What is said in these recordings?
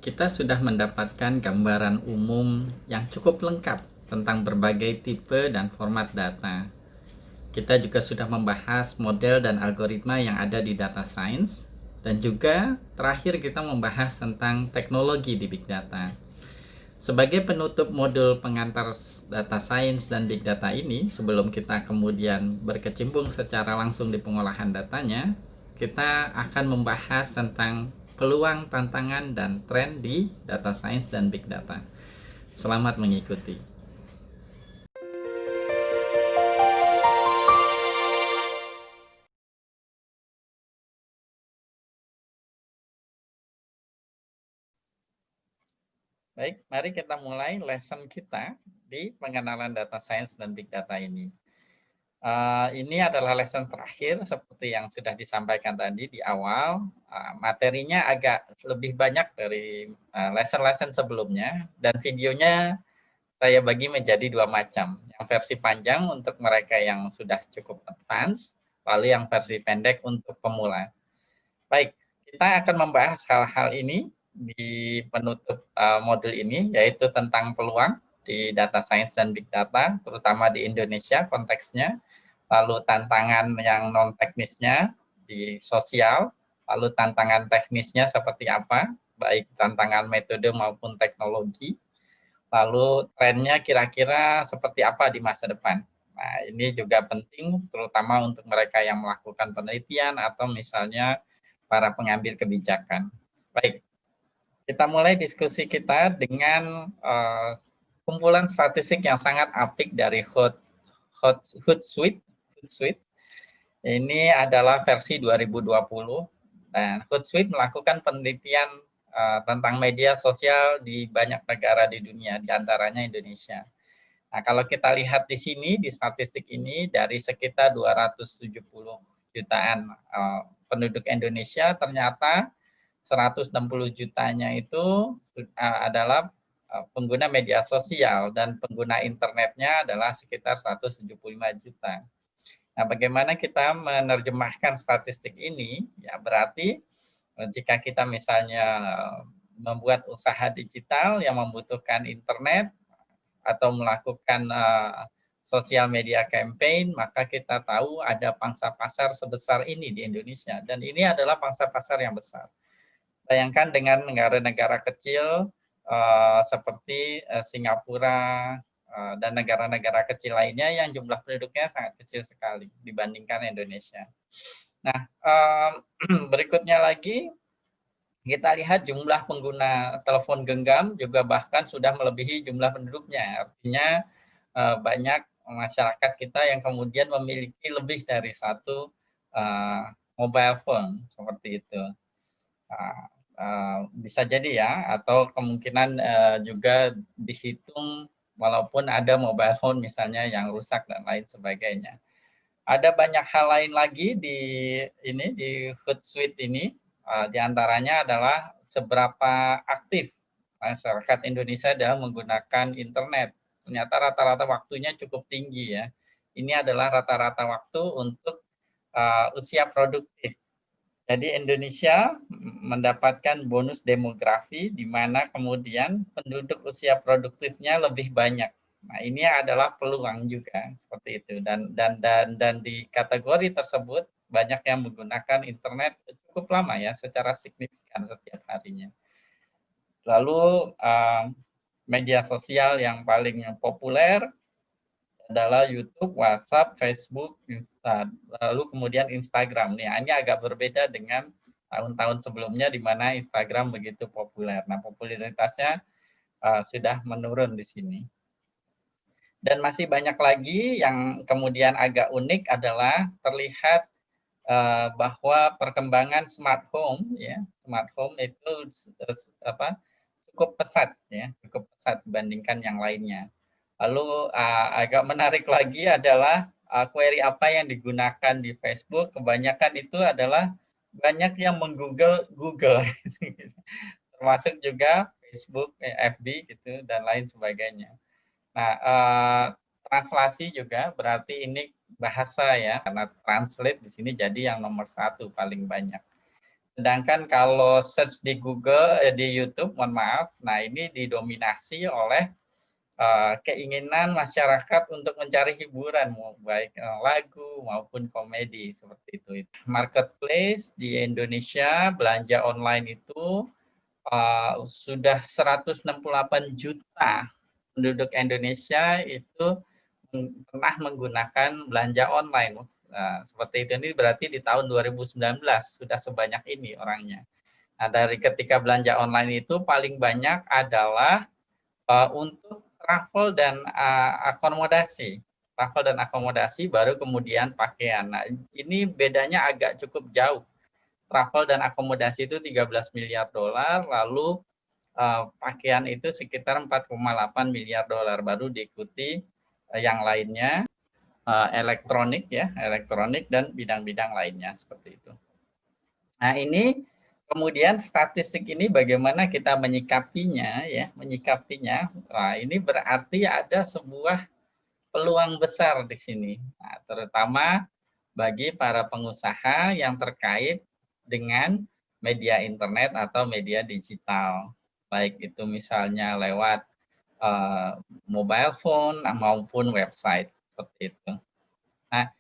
Kita sudah mendapatkan gambaran umum yang cukup lengkap tentang berbagai tipe dan format data. Kita juga sudah membahas model dan algoritma yang ada di data science, dan juga terakhir kita membahas tentang teknologi di big data. Sebagai penutup modul pengantar data science dan big data ini, sebelum kita kemudian berkecimpung secara langsung di pengolahan datanya, kita akan membahas tentang peluang, tantangan, dan tren di data science dan big data. Selamat mengikuti. Baik, mari kita mulai lesson kita di pengenalan data science dan big data ini. Ini adalah lesson terakhir seperti yang sudah disampaikan tadi di awal. Materinya agak lebih banyak dari lesson-lesson sebelumnya, dan videonya saya bagi menjadi dua macam. Yang versi panjang untuk mereka yang sudah cukup advance, lalu yang versi pendek untuk pemula. Baik, kita akan membahas hal-hal ini di penutup modul ini, yaitu tentang peluang di data science dan big data, terutama di Indonesia konteksnya, lalu tantangan yang non teknisnya di sosial, lalu tantangan teknisnya seperti apa, baik tantangan metode maupun teknologi, lalu trennya kira-kira seperti apa di masa depan. Nah, ini juga penting terutama untuk mereka yang melakukan penelitian atau misalnya para pengambil kebijakan. Baik, kita mulai diskusi kita dengan kumpulan statistik yang sangat apik dari Hootsuite. Ini adalah versi 2020 dan Hootsuite melakukan penelitian tentang media sosial di banyak negara di dunia, diantaranya Indonesia. Nah, kalau kita lihat di sini, di statistik ini, dari sekitar 270 jutaan penduduk Indonesia, ternyata 160 jutanya itu adalah pengguna media sosial, dan pengguna internetnya adalah sekitar 175 juta. Nah, bagaimana kita menerjemahkan statistik ini? Ya, berarti jika kita misalnya membuat usaha digital yang membutuhkan internet atau melakukan sosial media campaign, maka kita tahu ada pangsa pasar sebesar ini di Indonesia, dan ini adalah pangsa pasar yang besar. Bayangkan dengan negara-negara kecil seperti Singapura dan negara-negara kecil lainnya yang jumlah penduduknya sangat kecil sekali dibandingkan Indonesia. Nah, berikutnya lagi kita lihat jumlah pengguna telepon genggam juga bahkan sudah melebihi jumlah penduduknya. Artinya banyak masyarakat kita yang kemudian memiliki lebih dari satu mobile phone seperti itu. Bisa jadi ya, atau kemungkinan juga dihitung walaupun ada mobile phone misalnya yang rusak dan lain sebagainya. Ada banyak hal lain lagi di Hootsuite ini, diantaranya adalah seberapa aktif masyarakat Indonesia dalam menggunakan internet. Ternyata rata-rata waktunya cukup tinggi ya. Ini adalah rata-rata waktu untuk usia produktif. Jadi Indonesia mendapatkan bonus demografi di mana kemudian penduduk usia produktifnya lebih banyak. Nah, ini adalah peluang juga seperti itu, dan di kategori tersebut banyak yang menggunakan internet cukup lama ya, secara signifikan setiap harinya. Lalu media sosial yang paling populer adalah YouTube, WhatsApp, Facebook, lalu kemudian Instagram. Nih, ini agak berbeda dengan tahun-tahun sebelumnya di mana Instagram begitu populer. Nah, popularitasnya sudah menurun di sini. Dan masih banyak lagi yang kemudian agak unik adalah terlihat bahwa perkembangan smart home itu cukup pesat ya, cukup pesat dibandingkan yang lainnya. Lalu agak menarik lagi adalah query apa yang digunakan di Facebook, kebanyakan itu adalah banyak yang menggoogle Google, termasuk juga Facebook, FB gitu dan lain sebagainya. Nah, translasi juga berarti ini bahasa ya, karena translate di sini jadi yang nomor satu paling banyak. Sedangkan kalau search di Google, di YouTube, mohon maaf, nah ini didominasi oleh keinginan masyarakat untuk mencari hiburan, baik lagu maupun komedi seperti itu. Marketplace di Indonesia, belanja online itu sudah 168 juta penduduk Indonesia itu pernah menggunakan belanja online. Seperti itu, ini berarti di tahun 2019 sudah sebanyak ini orangnya. Nah, dari ketika belanja online itu paling banyak adalah untuk travel dan akomodasi. Travel dan akomodasi baru kemudian pakaian. Nah, ini bedanya agak cukup jauh. Travel dan akomodasi itu 13 miliar dolar, lalu pakaian itu sekitar 4,8 miliar dolar, baru diikuti yang lainnya elektronik ya, elektronik dan bidang-bidang lainnya seperti itu. Nah, ini kemudian statistik ini bagaimana kita menyikapinya ya, menyikapinya. Nah, ini berarti ada sebuah peluang besar di sini. Nah, terutama bagi para pengusaha yang terkait dengan media internet atau media digital. Baik itu misalnya lewat mobile phone maupun website seperti itu. Nah,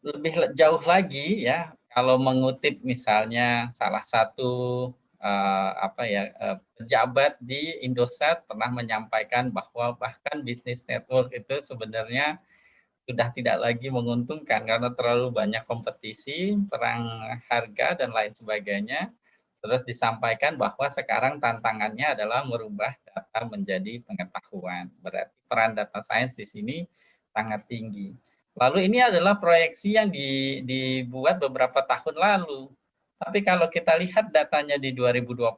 lebih jauh lagi ya, kalau mengutip misalnya salah satu pejabat di Indosat pernah menyampaikan bahwa bahkan bisnis network itu sebenarnya sudah tidak lagi menguntungkan karena terlalu banyak kompetisi, perang harga dan lain sebagainya. Terus disampaikan bahwa sekarang tantangannya adalah merubah data menjadi pengetahuan. Berarti peran data science di sini sangat tinggi. Lalu ini adalah proyeksi yang dibuat beberapa tahun lalu. Tapi kalau kita lihat datanya di 2020,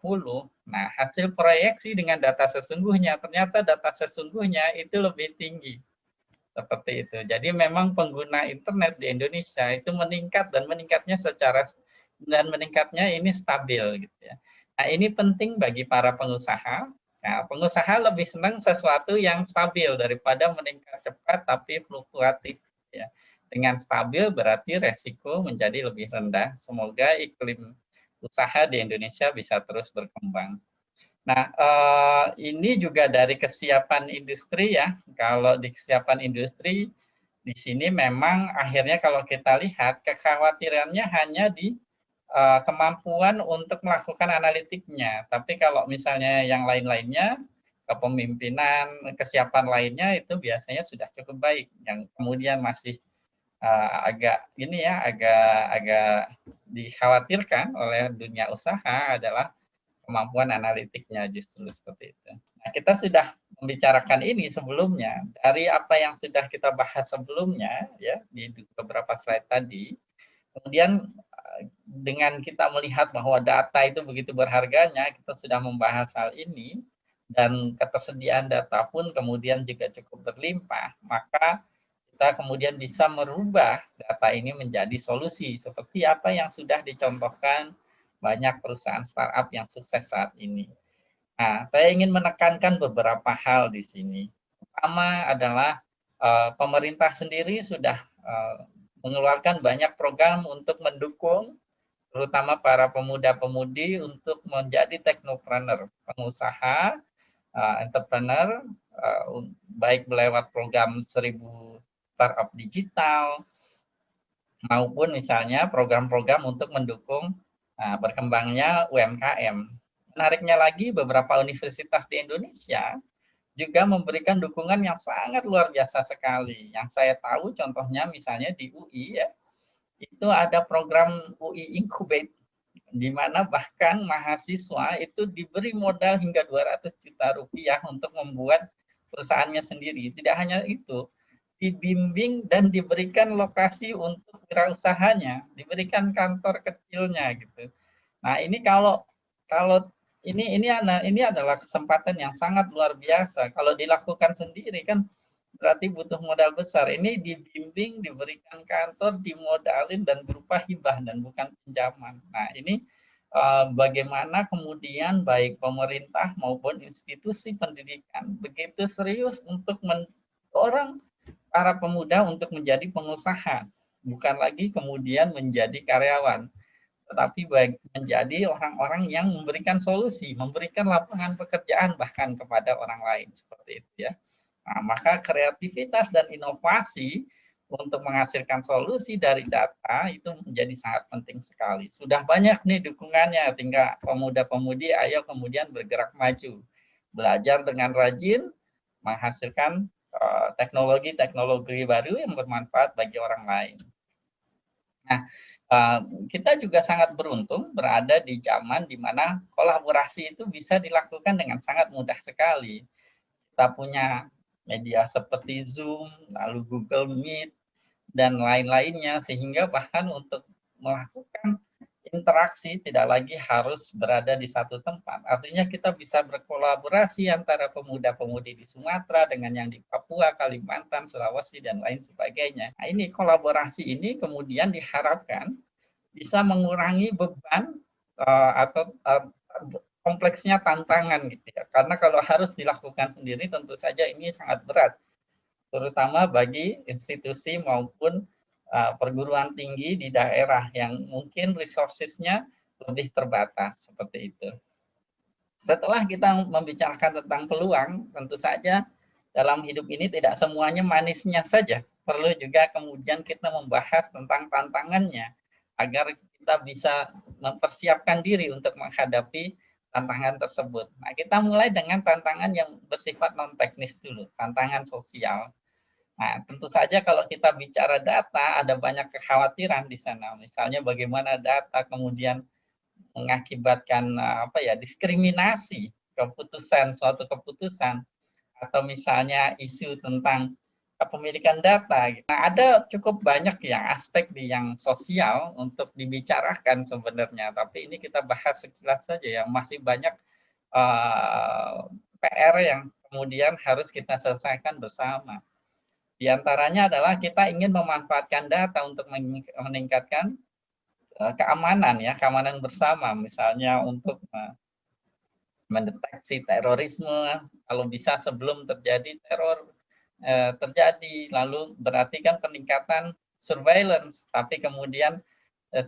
nah hasil proyeksi dengan data sesungguhnya, ternyata data sesungguhnya itu lebih tinggi. Seperti itu. Jadi memang pengguna internet di Indonesia itu meningkat dan meningkatnya ini stabil gitu ya. Nah, ini penting bagi para pengusaha. Nah, pengusaha lebih senang sesuatu yang stabil daripada meningkat cepat tapi fluktuatif ya. Dengan stabil berarti resiko menjadi lebih rendah. Semoga iklim usaha di Indonesia bisa terus berkembang. Nah, ini juga dari kesiapan industri ya. Kalau di kesiapan industri, di sini memang akhirnya kalau kita lihat kekhawatirannya hanya di kemampuan untuk melakukan analitiknya. Tapi kalau misalnya yang lain-lainnya, kepemimpinan, kesiapan lainnya itu biasanya sudah cukup baik. Yang kemudian masih agak agak dikhawatirkan oleh dunia usaha adalah kemampuan analitiknya justru seperti itu. Nah, kita sudah membicarakan ini sebelumnya dari apa yang sudah kita bahas sebelumnya ya di beberapa slide tadi. Kemudian dengan kita melihat bahwa data itu begitu berharganya, kita sudah membahas hal ini dan ketersediaan data pun kemudian juga cukup berlimpah, maka kita kemudian bisa merubah data ini menjadi solusi seperti apa yang sudah dicontohkan banyak perusahaan startup yang sukses saat ini. Nah, saya ingin menekankan beberapa hal di sini. Pertama adalah pemerintah sendiri sudah mengeluarkan banyak program untuk mendukung terutama para pemuda-pemudi untuk menjadi teknopreneur, pengusaha, entrepreneur, baik lewat program 1000 startup digital, maupun misalnya program-program untuk mendukung berkembangnya UMKM. Menariknya lagi, beberapa universitas di Indonesia juga memberikan dukungan yang sangat luar biasa sekali. Yang saya tahu contohnya misalnya di UI ya, itu ada program UI Incubate, di mana bahkan mahasiswa itu diberi modal hingga 200 juta rupiah untuk membuat perusahaannya sendiri. Tidak hanya itu, dibimbing dan diberikan lokasi untuk wirausahanya, diberikan kantor kecilnya gitu. Nah, ini kalau ini adalah kesempatan yang sangat luar biasa. Kalau dilakukan sendiri kan berarti butuh modal besar. Ini dibimbing, diberikan kantor, dimodalin dan berupa hibah dan bukan pinjaman. Nah, ini bagaimana kemudian baik pemerintah maupun institusi pendidikan begitu serius untuk mendorong para pemuda untuk menjadi pengusaha, bukan lagi kemudian menjadi karyawan. tetapi menjadi orang-orang yang memberikan solusi, memberikan lapangan pekerjaan bahkan kepada orang lain, seperti itu ya. Nah, maka kreativitas dan inovasi untuk menghasilkan solusi dari data itu menjadi sangat penting sekali. Sudah banyak nih dukungannya, tinggal pemuda-pemudi ayo kemudian bergerak maju. Belajar dengan rajin, menghasilkan teknologi-teknologi baru yang bermanfaat bagi orang lain. Nah, kita juga sangat beruntung berada di zaman di mana kolaborasi itu bisa dilakukan dengan sangat mudah sekali. Kita punya media seperti Zoom, lalu Google Meet, dan lain-lainnya, sehingga bahkan untuk melakukan interaksi tidak lagi harus berada di satu tempat. Artinya kita bisa berkolaborasi antara pemuda-pemudi di Sumatera dengan yang di Papua, Kalimantan, Sulawesi, dan lain sebagainya. Nah, ini kolaborasi ini kemudian diharapkan bisa mengurangi beban atau kompleksnya tantangan gitu ya. Karena kalau harus dilakukan sendiri tentu saja ini sangat berat, terutama bagi institusi maupun perguruan tinggi di daerah yang mungkin resources-nya lebih terbatas, seperti itu. Setelah kita membicarakan tentang peluang, tentu saja dalam hidup ini tidak semuanya manisnya saja. Perlu juga kemudian kita membahas tentang tantangannya, agar kita bisa mempersiapkan diri untuk menghadapi tantangan tersebut. Nah, kita mulai dengan tantangan yang bersifat non-teknis dulu, tantangan sosial. Nah, tentu saja kalau kita bicara data, ada banyak kekhawatiran di sana. Misalnya bagaimana data kemudian mengakibatkan diskriminasi suatu keputusan, atau misalnya isu tentang kepemilikan data. Nah, ada cukup banyak yang aspek yang sosial untuk dibicarakan sebenarnya, tapi ini kita bahas sekilas saja ya, masih banyak PR yang kemudian harus kita selesaikan bersama. Di antaranya adalah kita ingin memanfaatkan data untuk meningkatkan keamanan ya, keamanan bersama, misalnya untuk mendeteksi terorisme, kalau bisa sebelum terjadi teror terjadi, lalu berarti kan peningkatan surveillance, tapi kemudian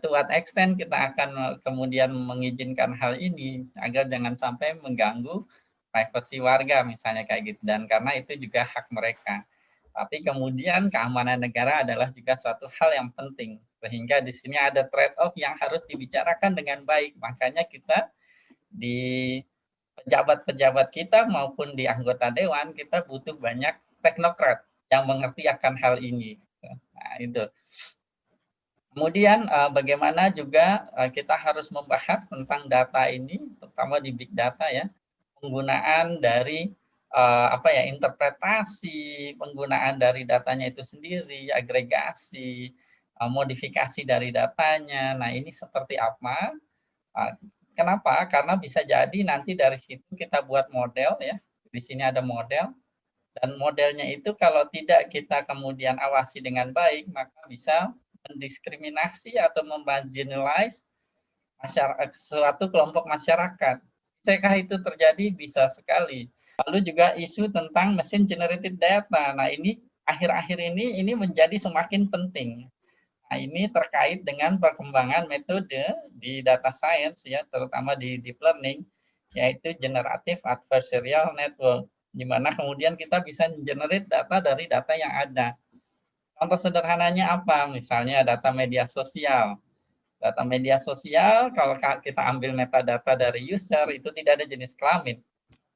to what extent kita akan kemudian mengizinkan hal ini agar jangan sampai mengganggu privasi warga misalnya kayak gitu, dan karena itu juga hak mereka. Tapi kemudian keamanan negara adalah juga suatu hal yang penting, sehingga di sini ada trade-off yang harus dibicarakan dengan baik. Makanya kita di pejabat-pejabat kita maupun di anggota dewan, kita butuh banyak teknokrat yang mengerti akan hal ini. Nah, itu. Kemudian bagaimana juga kita harus membahas tentang data ini, terutama di big data ya, penggunaan dari interpretasi, penggunaan dari datanya itu sendiri, agregasi, modifikasi dari datanya. Nah, ini seperti apa? Kenapa? Karena bisa jadi nanti dari situ kita buat model ya. Di sini ada model, dan modelnya itu kalau tidak kita kemudian awasi dengan baik, maka bisa mendiskriminasi atau memmarginalize suatu kelompok masyarakat. Bisakah itu terjadi? Bisa sekali. Lalu juga isu tentang mesin generated data. Nah, ini akhir-akhir ini menjadi semakin penting. Nah, ini terkait dengan perkembangan metode di data science ya, terutama di deep learning, yaitu generative adversarial network, di mana kemudian kita bisa generate data dari data yang ada. Contoh sederhananya apa? Misalnya data media sosial. Data media sosial, kalau kita ambil metadata dari user, itu tidak ada jenis kelamin.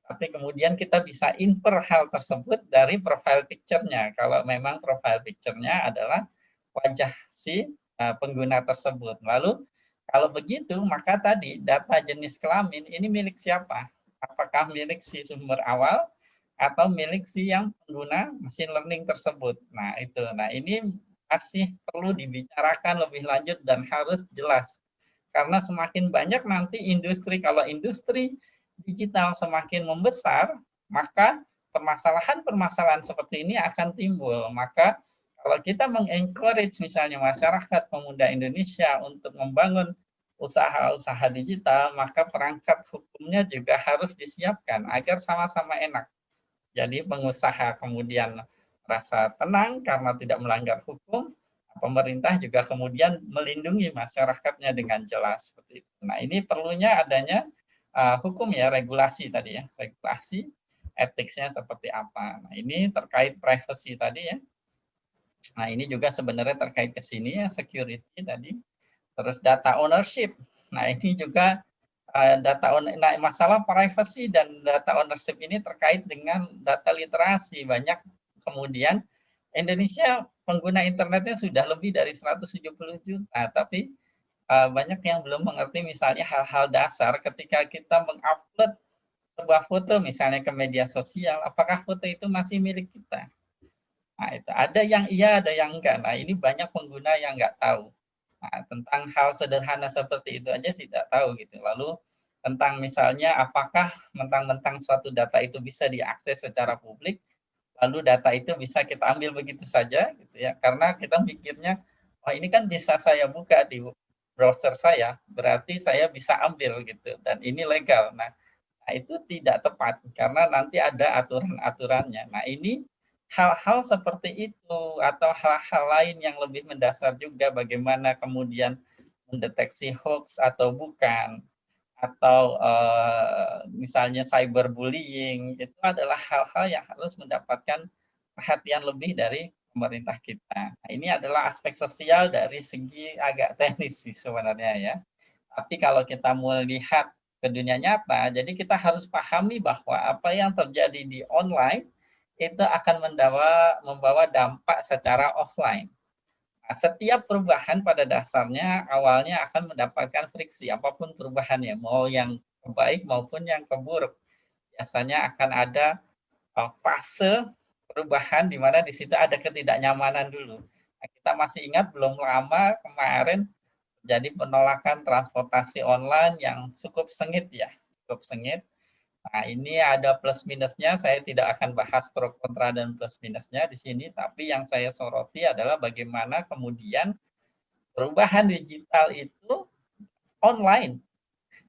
Tapi kemudian kita bisa infer hal tersebut dari profile picture-nya. Kalau memang profile picture-nya adalah wajah si pengguna tersebut. Lalu kalau begitu, maka tadi data jenis kelamin ini milik siapa? Apakah milik si sumber awal atau milik si yang pengguna machine learning tersebut? Nah, itu. Nah, ini masih perlu dibicarakan lebih lanjut dan harus jelas. Karena semakin banyak nanti industri, kalau industri digital semakin membesar, maka permasalahan-permasalahan seperti ini akan timbul. Maka kalau kita mengencourage misalnya masyarakat pemuda Indonesia untuk membangun usaha-usaha digital, maka perangkat hukumnya juga harus disiapkan agar sama-sama enak. Jadi pengusaha kemudian merasa tenang karena tidak melanggar hukum, pemerintah juga kemudian melindungi masyarakatnya dengan jelas seperti itu. Nah, ini perlunya adanya hukum ya, regulasi tadi ya, regulasi etiknya seperti apa. Nah, ini terkait privacy tadi ya. Nah, ini juga sebenarnya terkait ke sini ya, security tadi. Terus data ownership. Nah, ini juga nah, masalah privacy dan data ownership ini terkait dengan data literasi. Banyak kemudian Indonesia pengguna internetnya sudah lebih dari 170 juta, tapi banyak yang belum mengerti misalnya hal-hal dasar ketika kita mengupload sebuah foto misalnya ke media sosial, apakah foto itu masih milik kita? Nah, itu ada yang iya, ada yang enggak. Nah, ini banyak pengguna yang enggak tahu. Nah, tentang hal sederhana seperti itu aja tidak tahu gitu. Lalu tentang misalnya apakah mentang-mentang suatu data itu bisa diakses secara publik, lalu data itu bisa kita ambil begitu saja gitu ya. Karena kita mikirnya, oh ini kan bisa saya buka di browser saya, berarti saya bisa ambil gitu dan ini legal. Nah, itu tidak tepat karena nanti ada aturan-aturannya. Nah, ini hal-hal seperti itu atau hal-hal lain yang lebih mendasar juga bagaimana kemudian mendeteksi hoax atau bukan, atau misalnya cyberbullying, itu adalah hal-hal yang harus mendapatkan perhatian lebih dari pemerintah kita. Nah, ini adalah aspek sosial dari segi agak teknis sih sebenarnya ya. Tapi kalau kita mau lihat ke dunia nyata, jadi kita harus pahami bahwa apa yang terjadi di online itu akan membawa dampak secara offline. Nah, setiap perubahan pada dasarnya awalnya akan mendapatkan friksi, apapun perubahannya, mau yang kebaik maupun yang keburuk. Biasanya akan ada fase perubahan di mana di situ ada ketidaknyamanan dulu. Nah, kita masih ingat belum lama kemarin jadi penolakan transportasi online yang cukup sengit ya, cukup sengit. Nah, ini ada plus minusnya, saya tidak akan bahas pro kontra dan plus minusnya di sini, tapi yang saya soroti adalah bagaimana kemudian perubahan digital itu online,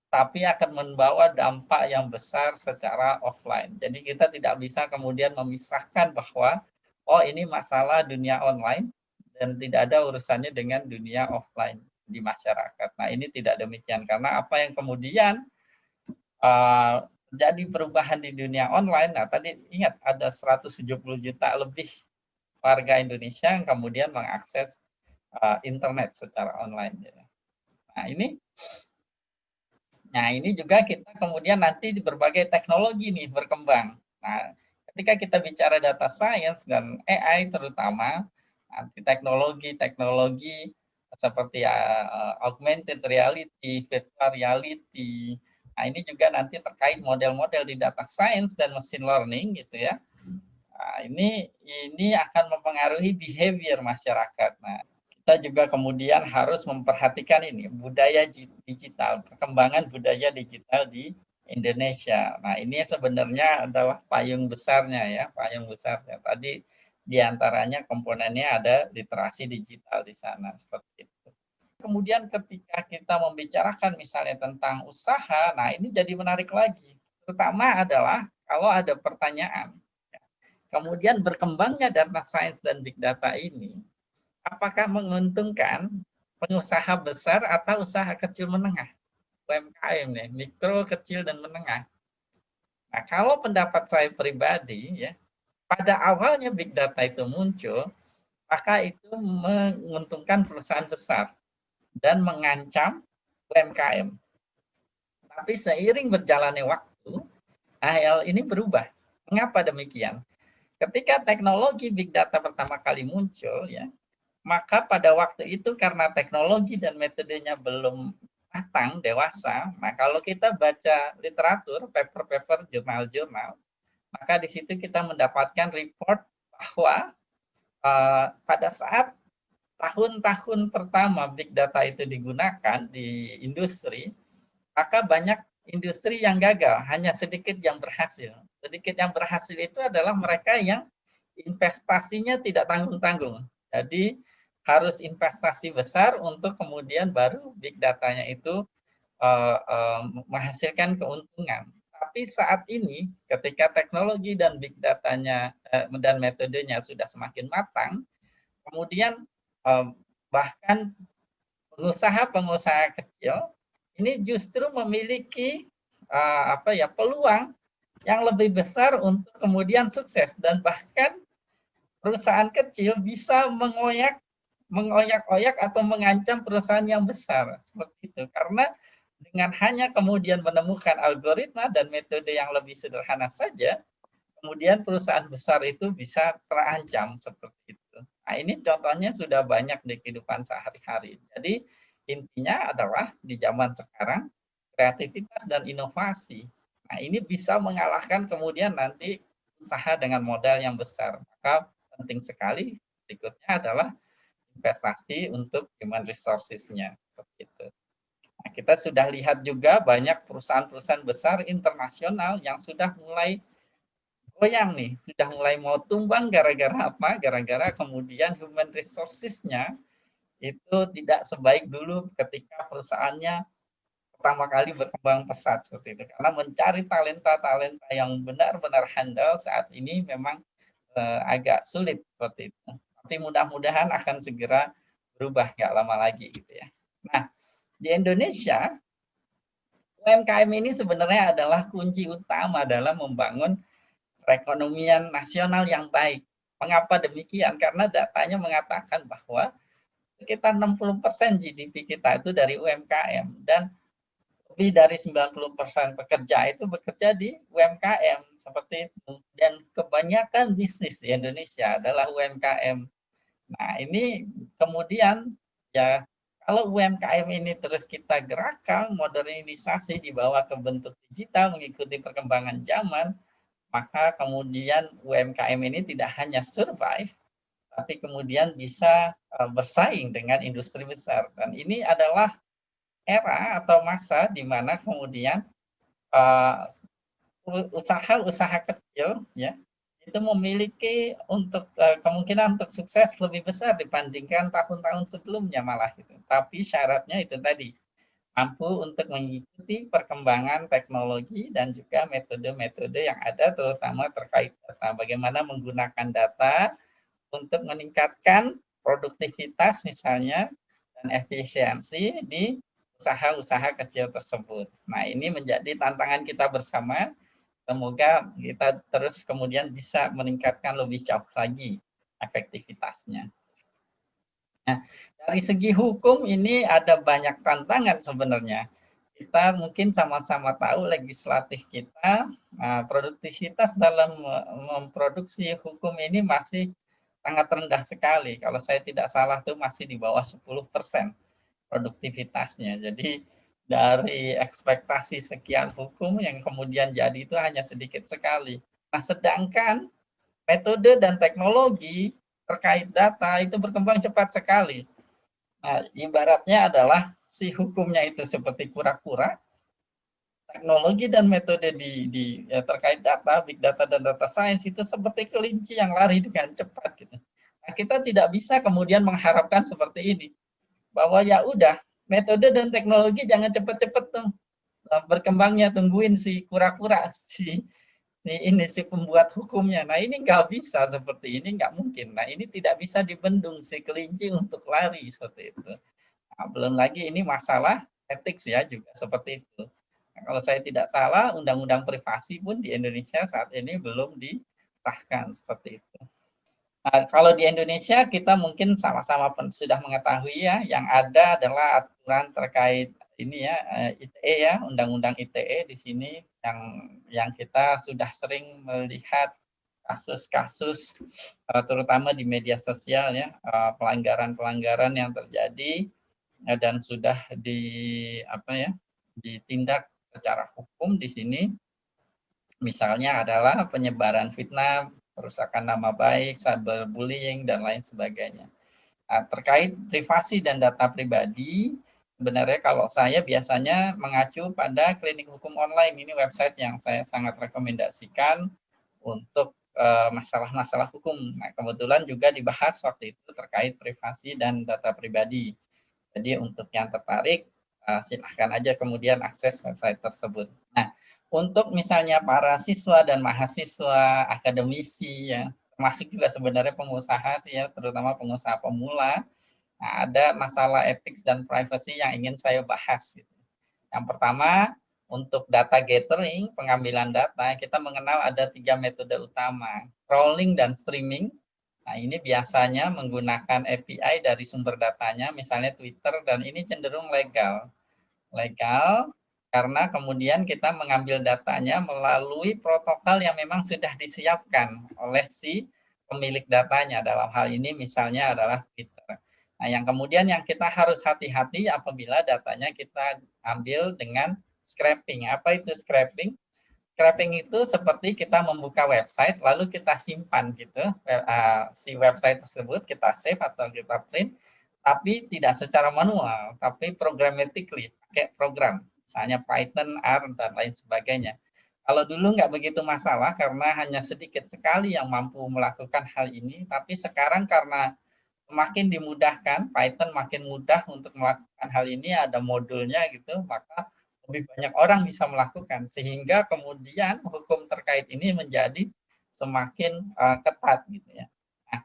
tapi akan membawa dampak yang besar secara offline. Jadi kita tidak bisa kemudian memisahkan bahwa, oh ini masalah dunia online, dan tidak ada urusannya dengan dunia offline di masyarakat. Nah, ini tidak demikian, karena apa yang kemudian jadi perubahan di dunia online, nah tadi ingat ada 170 juta lebih warga Indonesia yang kemudian mengakses internet secara online. Nah ini juga kita kemudian nanti di berbagai teknologi nih berkembang. Nah, ketika kita bicara data science dan AI terutama, nanti teknologi seperti augmented reality, virtual reality. Nah, ini juga nanti terkait model-model di data science dan machine learning gitu ya. Nah, ini akan mempengaruhi behavior masyarakat. Nah, kita juga kemudian harus memperhatikan ini budaya digital, perkembangan budaya digital di Indonesia. Nah, ini sebenarnya adalah payung besarnya ya, payung besarnya. Tadi diantaranya komponennya ada literasi digital di sana seperti itu. Kemudian ketika kita membicarakan misalnya tentang usaha, nah ini jadi menarik lagi. Terutama adalah kalau ada pertanyaan. Kemudian berkembangnya data science dan big data ini, apakah menguntungkan pengusaha besar atau usaha kecil menengah? UMKM nih, mikro, kecil, dan menengah. Nah, kalau pendapat saya pribadi, ya, pada awalnya big data itu muncul, maka itu menguntungkan perusahaan besar dan mengancam UMKM. Tapi seiring berjalannya waktu, hal ini berubah. Mengapa demikian? Ketika teknologi big data pertama kali muncul, ya, maka pada waktu itu karena teknologi dan metodenya belum matang, dewasa, nah kalau kita baca literatur, paper-paper, jurnal-jurnal, maka di situ kita mendapatkan report bahwa pada saat tahun-tahun pertama big data itu digunakan di industri, maka banyak industri yang gagal, hanya sedikit yang berhasil. Sedikit yang berhasil itu adalah mereka yang investasinya tidak tanggung-tanggung. Jadi harus investasi besar untuk kemudian baru big datanya itu menghasilkan keuntungan. Tapi saat ini ketika teknologi dan big datanya dan metodenya sudah semakin matang, kemudian Bahkan pengusaha-pengusaha kecil ini justru memiliki peluang yang lebih besar untuk kemudian sukses, dan bahkan perusahaan kecil bisa mengoyak-oyak atau mengancam perusahaan yang besar seperti itu, karena dengan hanya kemudian menemukan algoritma dan metode yang lebih sederhana saja, kemudian perusahaan besar itu bisa terancam seperti itu. Nah, ini contohnya sudah banyak di kehidupan sehari-hari. Jadi intinya adalah di zaman sekarang kreativitas dan inovasi. Nah, ini bisa mengalahkan kemudian nanti usaha dengan modal yang besar. Maka penting sekali berikutnya adalah investasi untuk human resources-nya. Seperti itu. Nah, kita sudah lihat juga banyak perusahaan-perusahaan besar internasional yang sudah mulai goyang nih, sudah mulai mau tumbang gara-gara apa? Gara-gara kemudian human resources-nya itu tidak sebaik dulu ketika perusahaannya pertama kali berkembang pesat seperti itu. Karena mencari talenta-talenta yang benar-benar handal saat ini memang agak sulit seperti itu. Tapi mudah-mudahan akan segera berubah nggak lama lagi gitu ya. Nah, di Indonesia UMKM ini sebenarnya adalah kunci utama dalam membangun perekonomian nasional yang baik. Mengapa demikian? Karena datanya mengatakan bahwa sekitar 60% GDP kita itu dari UMKM, dan lebih dari 90% pekerja itu bekerja di UMKM seperti itu. Dan kebanyakan bisnis di Indonesia adalah UMKM. Nah, ini kemudian ya kalau UMKM ini terus kita gerakkan, modernisasi dibawa ke bentuk digital mengikuti perkembangan zaman, maka kemudian UMKM ini tidak hanya survive, tapi kemudian bisa bersaing dengan industri besar. Dan ini adalah era atau masa di mana kemudian usaha-usaha kecil ya itu memiliki untuk kemungkinan untuk sukses lebih besar dibandingkan tahun-tahun sebelumnya malah gitu. Tapi syaratnya itu tadi, mampu untuk mengikuti perkembangan teknologi dan juga metode-metode yang ada, terutama terkait data. Bagaimana menggunakan data untuk meningkatkan produktivitas misalnya dan efisiensi di usaha-usaha kecil tersebut. Nah, ini menjadi tantangan kita bersama. Semoga kita terus kemudian bisa meningkatkan lebih jauh lagi efektivitasnya. Nah, dari segi hukum ini ada banyak tantangan sebenarnya. Kita mungkin sama-sama tahu legislatif kita, produktivitas dalam memproduksi hukum ini masih sangat rendah sekali. Kalau saya tidak salah tuh masih di bawah 10% produktivitasnya. Jadi dari ekspektasi sekian hukum yang kemudian jadi itu hanya sedikit sekali. Nah, sedangkan metode dan teknologi terkait data itu berkembang cepat sekali. Nah, ibaratnya adalah si hukumnya itu seperti kura-kura, teknologi dan metode terkait data, big data dan data science itu seperti kelinci yang lari dengan cepat gitu. Nah, kita tidak bisa kemudian mengharapkan seperti ini, bahwa ya udah metode dan teknologi jangan cepat-cepat tuh berkembangnya, tungguin si kura-kura, si pembuat hukumnya. Nah, ini nggak bisa seperti ini, nggak mungkin. Nah, ini tidak bisa dibendung si kelinci untuk lari seperti itu. Nah, belum lagi ini masalah etik ya juga seperti itu. Nah, kalau saya tidak salah, undang-undang privasi pun di Indonesia saat ini belum disahkan seperti itu. Nah, kalau di Indonesia kita mungkin sama-sama sudah mengetahui ya, yang ada adalah aturan terkait ini ya, ITE ya, Undang-Undang ITE di sini yang kita sudah sering melihat kasus-kasus terutama di media sosial ya, pelanggaran-pelanggaran yang terjadi dan sudah ditindak secara hukum di sini. Misalnya adalah penyebaran fitnah, perusakan nama baik, cyberbullying, dan lain sebagainya. Nah, terkait privasi dan data pribadi, sebenarnya kalau saya biasanya mengacu pada klinik hukum online. Ini website yang saya sangat rekomendasikan untuk masalah-masalah hukum. Nah, kebetulan juga dibahas waktu itu terkait privasi dan data pribadi. Jadi untuk yang tertarik, silahkan aja kemudian akses website tersebut. Nah, untuk misalnya para siswa dan mahasiswa, akademisi, ya, termasuk juga sebenarnya pengusaha sih ya, terutama pengusaha pemula. Nah, ada masalah ethics dan privacy yang ingin saya bahas. Gitu. Yang pertama, untuk data gathering, pengambilan data, kita mengenal ada 3 metode utama, crawling dan streaming. Nah, ini biasanya menggunakan API dari sumber datanya, misalnya Twitter, dan ini cenderung legal. Legal karena kemudian kita mengambil datanya melalui protokol yang memang sudah disiapkan oleh si pemilik datanya. Dalam hal ini misalnya adalah Twitter. Nah, yang kemudian yang kita harus hati-hati apabila datanya kita ambil dengan scraping. Apa itu scraping? Scraping itu seperti kita membuka website lalu kita simpan gitu si website tersebut, kita save atau kita print, tapi tidak secara manual, tapi programmatically pakai program, misalnya Python, R dan lain sebagainya. Kalau dulu nggak begitu masalah karena hanya sedikit sekali yang mampu melakukan hal ini, tapi sekarang karena semakin dimudahkan, Python makin mudah untuk melakukan hal ini, ada modulnya gitu, maka lebih banyak orang bisa melakukan sehingga kemudian hukum terkait ini menjadi semakin ketat gitu ya. Nah,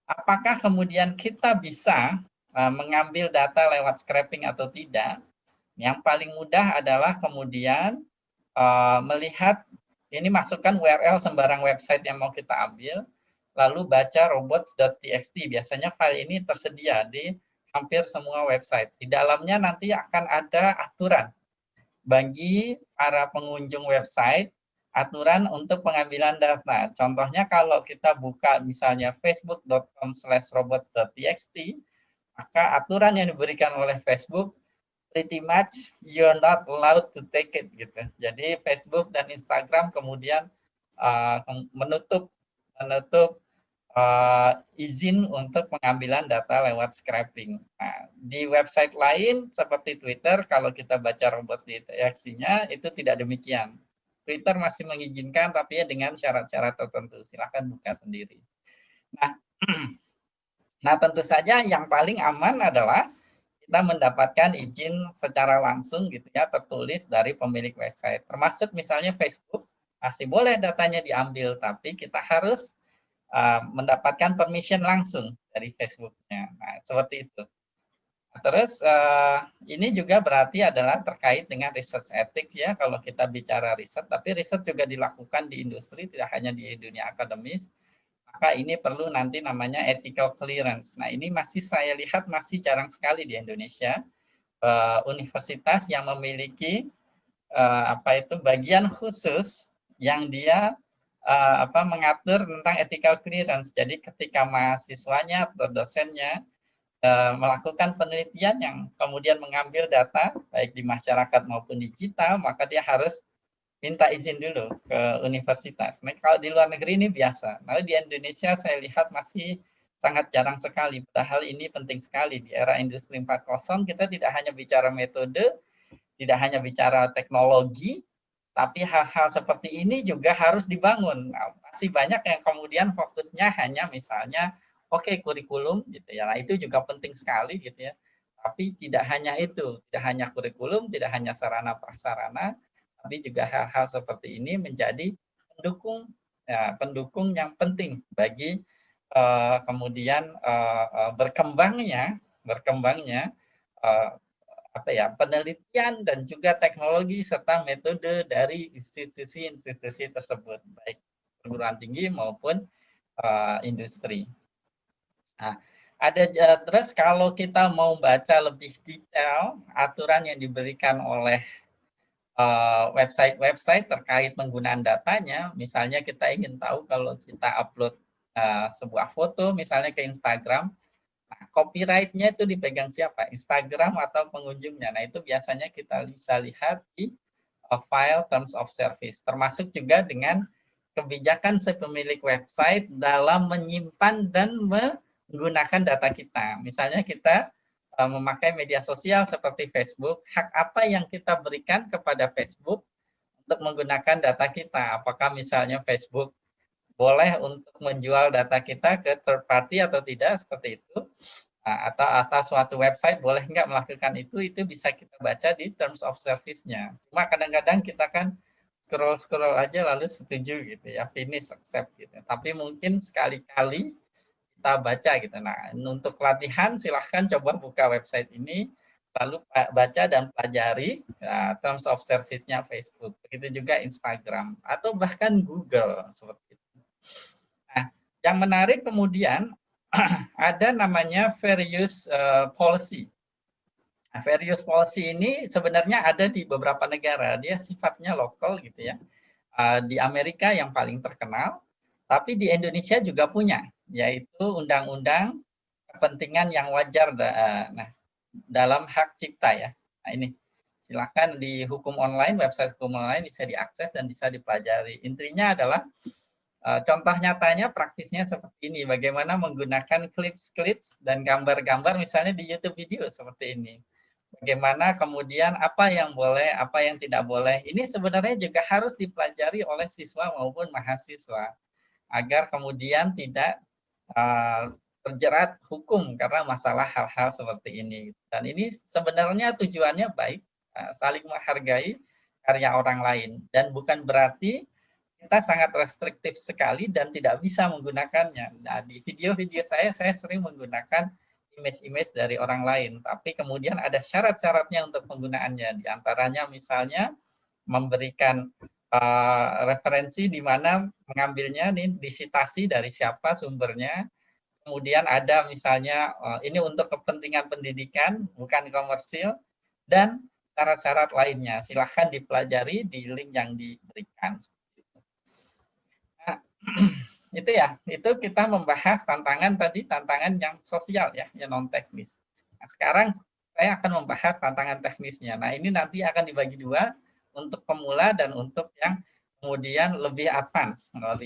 apakah kemudian kita bisa mengambil data lewat scraping atau tidak? Yang paling mudah adalah kemudian melihat ini masukkan URL sembarang website yang mau kita ambil, lalu baca robots.txt. Biasanya file ini tersedia di hampir semua website. Di dalamnya nanti akan ada aturan bagi para pengunjung website, aturan untuk pengambilan data. Contohnya kalau kita buka misalnya facebook.com/robot.txt, maka aturan yang diberikan oleh Facebook pretty much you're not allowed to take it gitu. Jadi Facebook dan Instagram kemudian menutup izin untuk pengambilan data lewat scraping. Nah, di website lain seperti Twitter, kalau kita baca robots.txt-nya itu tidak demikian. Twitter masih mengizinkan, tapi ya dengan syarat-syarat tertentu. Silahkan buka sendiri. Nah, tentu saja yang paling aman adalah kita mendapatkan izin secara langsung gitu ya, tertulis dari pemilik website. Termasuk misalnya Facebook, masih boleh datanya diambil, tapi kita harus mendapatkan permission langsung dari Facebook-nya. Nah, seperti itu. Terus ini juga berarti adalah terkait dengan research ethics ya, kalau kita bicara riset, tapi riset juga dilakukan di industri, tidak hanya di dunia akademis, maka ini perlu nanti namanya ethical clearance. Nah, ini masih saya lihat masih jarang sekali di Indonesia, universitas yang memiliki bagian khusus yang dia mengatur tentang ethical clearance. Jadi ketika mahasiswanya atau dosennya melakukan penelitian yang kemudian mengambil data baik di masyarakat maupun digital, maka dia harus minta izin dulu ke universitas. Nah, kalau di luar negeri ini biasa. Nah, di Indonesia saya lihat masih sangat jarang sekali. Padahal ini penting sekali di era industri 4.0 kita tidak hanya bicara metode, tidak hanya bicara teknologi, tapi hal-hal seperti ini juga harus dibangun. Nah, masih banyak yang kemudian fokusnya hanya misalnya kurikulum gitu ya. Nah, itu juga penting sekali gitu ya. Tapi tidak hanya itu, tidak hanya kurikulum, tidak hanya sarana prasarana, tapi juga hal-hal seperti ini menjadi pendukung yang penting bagi kemudian berkembangnya penelitian dan juga teknologi serta metode dari institusi-institusi tersebut, baik perguruan tinggi maupun industri. Nah, terus kalau kita mau baca lebih detail aturan yang diberikan oleh website-website terkait penggunaan datanya, misalnya kita ingin tahu kalau kita upload sebuah foto misalnya ke Instagram, nah, copyright-nya itu dipegang siapa? Instagram atau pengunjungnya. Nah, itu biasanya kita bisa lihat di file terms of service, termasuk juga dengan kebijakan si pemilik website dalam menyimpan dan menggunakan data kita. Misalnya kita memakai media sosial seperti Facebook, hak apa yang kita berikan kepada Facebook untuk menggunakan data kita? Apakah misalnya Facebook boleh untuk menjual data kita ke third party atau tidak, seperti itu? Atau suatu website boleh nggak melakukan itu bisa kita baca di terms of service-nya. Cuma kadang-kadang kita kan scroll aja lalu setuju gitu ya, finish, accept gitu. Tapi mungkin sekali-kali kita kita baca gitu. Nah, untuk latihan silahkan coba buka website ini, lalu baca dan pelajari terms of service-nya Facebook. Begitu juga Instagram atau bahkan Google seperti itu. Nah, yang menarik kemudian ada namanya fair use policy. Nah, fair use policy ini sebenarnya ada di beberapa negara, dia sifatnya lokal gitu ya. Di Amerika yang paling terkenal, tapi di Indonesia juga punya, yaitu undang-undang kepentingan yang wajar dalam hak cipta ya. Nah ini, silakan di hukum online, website hukum online bisa diakses dan bisa dipelajari. Intinya adalah contoh nyatanya praktisnya seperti ini, bagaimana menggunakan clips-clips dan gambar-gambar misalnya di YouTube video seperti ini. Bagaimana kemudian apa yang boleh, apa yang tidak boleh. Ini sebenarnya juga harus dipelajari oleh siswa maupun mahasiswa agar kemudian tidak terjerat hukum karena masalah hal-hal seperti ini. Dan ini sebenarnya tujuannya baik, saling menghargai karya orang lain. Dan bukan berarti kita sangat restriktif sekali dan tidak bisa menggunakannya. Nah, di video-video saya sering menggunakan image-image dari orang lain, tapi kemudian ada syarat-syaratnya untuk penggunaannya. Di antaranya misalnya memberikan referensi di mana mengambilnya, nih disitasi dari siapa sumbernya. Kemudian ada misalnya ini untuk kepentingan pendidikan, bukan komersil, dan syarat-syarat lainnya. Silahkan dipelajari di link yang diberikan. Nah, itu ya, itu kita membahas tantangan tadi, tantangan yang sosial ya, yang non teknis. Nah, sekarang saya akan membahas tantangan teknisnya. Nah, ini nanti akan dibagi dua, untuk pemula dan untuk yang kemudian lebih advance, Nah,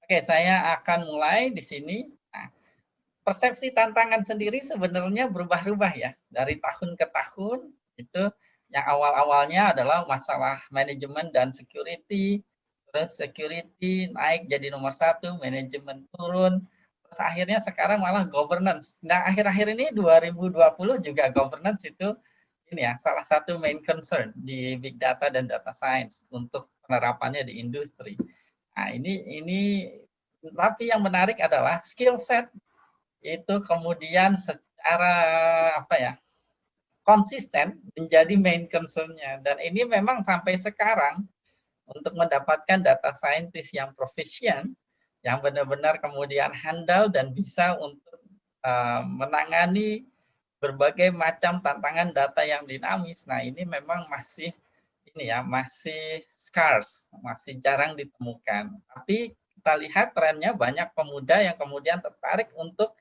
oke, saya akan mulai di sini. Nah, persepsi tantangan sendiri sebenarnya berubah-ubah ya, dari tahun ke tahun. Itu yang awal-awalnya adalah masalah manajemen dan security. Terus security naik jadi nomor 1, manajemen turun. Terus akhirnya sekarang malah governance. Nah, akhir-akhir ini 2020 juga governance itu ini ya, salah satu main concern di big data dan data science untuk penerapannya di industri. Nah, ini tapi yang menarik adalah skill set itu kemudian secara apa ya, konsisten menjadi main concern-nya. Dan ini memang sampai sekarang untuk mendapatkan data scientist yang proficient, yang benar-benar kemudian handal dan bisa untuk menangani berbagai macam tantangan data yang dinamis. Nah, ini memang masih ini ya, masih scarce, masih jarang ditemukan. Tapi kita lihat trennya banyak pemuda yang kemudian tertarik untuk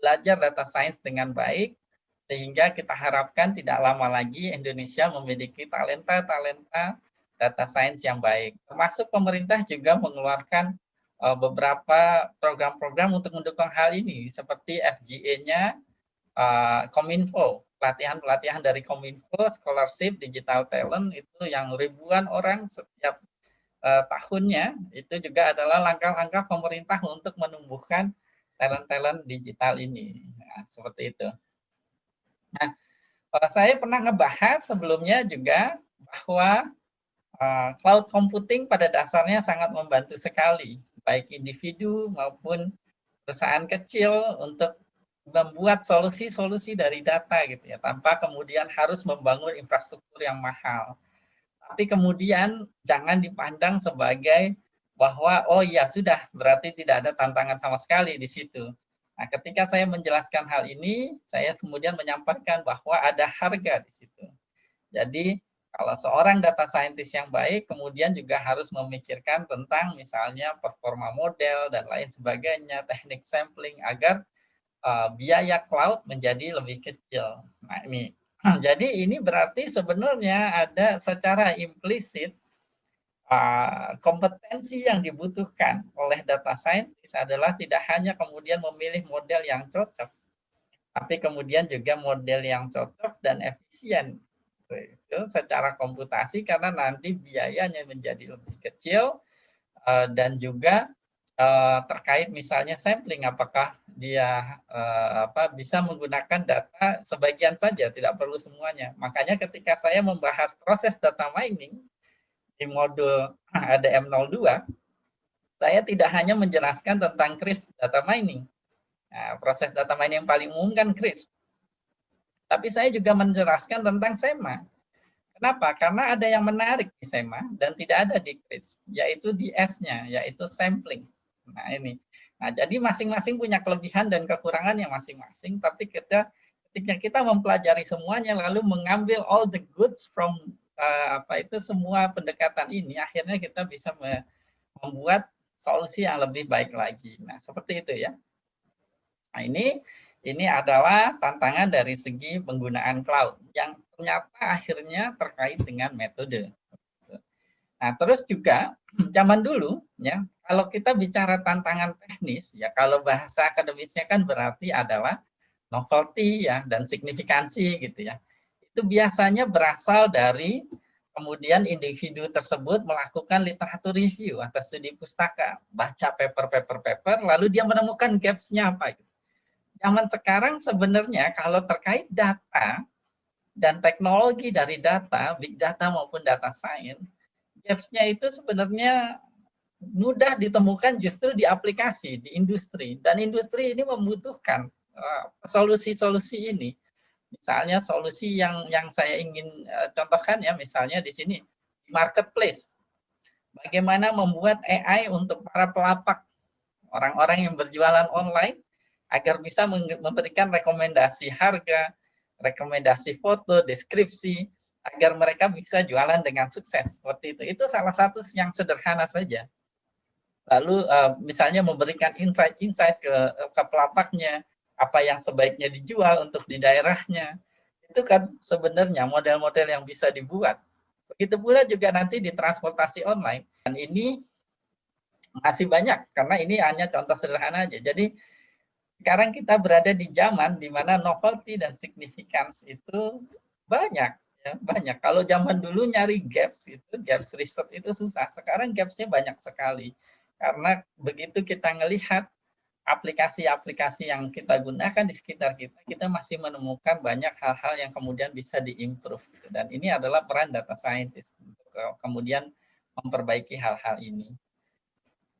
belajar data science dengan baik, sehingga kita harapkan tidak lama lagi Indonesia memiliki talenta-talenta data science yang baik. Termasuk pemerintah juga mengeluarkan beberapa program-program untuk mendukung hal ini, seperti FGA-nya Kominfo, pelatihan-pelatihan dari Kominfo, scholarship, digital talent, itu yang ribuan orang setiap tahunnya, itu juga adalah langkah-langkah pemerintah untuk menumbuhkan talent-talent digital ini. Nah, seperti itu. Nah, saya pernah ngebahas sebelumnya juga bahwa cloud computing pada dasarnya sangat membantu sekali, baik individu maupun perusahaan kecil untuk membuat solusi-solusi dari data gitu ya, tanpa kemudian harus membangun infrastruktur yang mahal. Tapi kemudian jangan dipandang sebagai bahwa oh ya sudah berarti tidak ada tantangan sama sekali di situ. Nah, ketika saya menjelaskan hal ini, saya kemudian menyampaikan bahwa ada harga di situ. Jadi kalau seorang data scientist yang baik, kemudian juga harus memikirkan tentang misalnya performa model dan lain sebagainya, teknik sampling agar biaya cloud menjadi lebih kecil. Nah, ini. Jadi ini berarti sebenarnya ada secara implisit kompetensi yang dibutuhkan oleh data scientist adalah tidak hanya kemudian memilih model yang cocok, tapi kemudian juga model yang cocok dan efisien itu secara komputasi, karena nanti biayanya menjadi lebih kecil, dan juga terkait misalnya sampling, apakah dia bisa menggunakan data sebagian saja, tidak perlu semuanya. Makanya ketika saya membahas proses data mining di modul ADM02, saya tidak hanya menjelaskan tentang CRISP data mining. Nah, proses data mining yang paling umum kan CRISP. Tapi saya juga menjelaskan tentang SEMA. Kenapa? Karena ada yang menarik di SEMA dan tidak ada di CRISP, yaitu di S-nya, yaitu sampling. Nah, ini. Nah, jadi masing-masing punya kelebihan dan kekurangan yang masing-masing, tapi ketika kita mempelajari semuanya lalu mengambil all the goods from semua pendekatan ini, akhirnya kita bisa membuat solusi yang lebih baik lagi. Nah, seperti itu ya. Nah, ini adalah tantangan dari segi penggunaan cloud yang ternyata akhirnya terkait dengan metode. Nah, terus juga zaman dulu ya, kalau kita bicara tantangan teknis ya, kalau bahasa akademisnya kan berarti adalah novelty ya dan signifikansi gitu ya. Itu biasanya berasal dari kemudian individu tersebut melakukan literatur review atau studi pustaka, baca paper, lalu dia menemukan gaps-nya apa. Zaman sekarang sebenarnya kalau terkait data dan teknologi dari data, big data maupun data science, gaps-nya itu sebenarnya mudah ditemukan justru di aplikasi, di industri. Dan industri ini membutuhkan solusi-solusi ini. Misalnya solusi yang saya ingin contohkan ya, misalnya di sini marketplace. Bagaimana membuat AI untuk para pelapak, orang-orang yang berjualan online agar bisa memberikan rekomendasi harga, rekomendasi foto, deskripsi agar mereka bisa jualan dengan sukses. Seperti itu. Itu salah satu yang sederhana saja. Lalu misalnya memberikan insight ke pelapaknya, apa yang sebaiknya dijual untuk di daerahnya. Itu kan sebenarnya model-model yang bisa dibuat. Begitu pula juga nanti di transportasi online. Dan ini masih banyak, karena ini hanya contoh sederhana aja. Jadi sekarang kita berada di zaman di mana novelty dan significance itu banyak. Ya, banyak. Kalau zaman dulu nyari gaps research itu susah. Sekarang gapsnya banyak sekali. Karena begitu kita melihat aplikasi-aplikasi yang kita gunakan di sekitar kita, kita masih menemukan banyak hal-hal yang kemudian bisa diimprove. Dan ini adalah peran data scientist untuk kemudian memperbaiki hal-hal ini.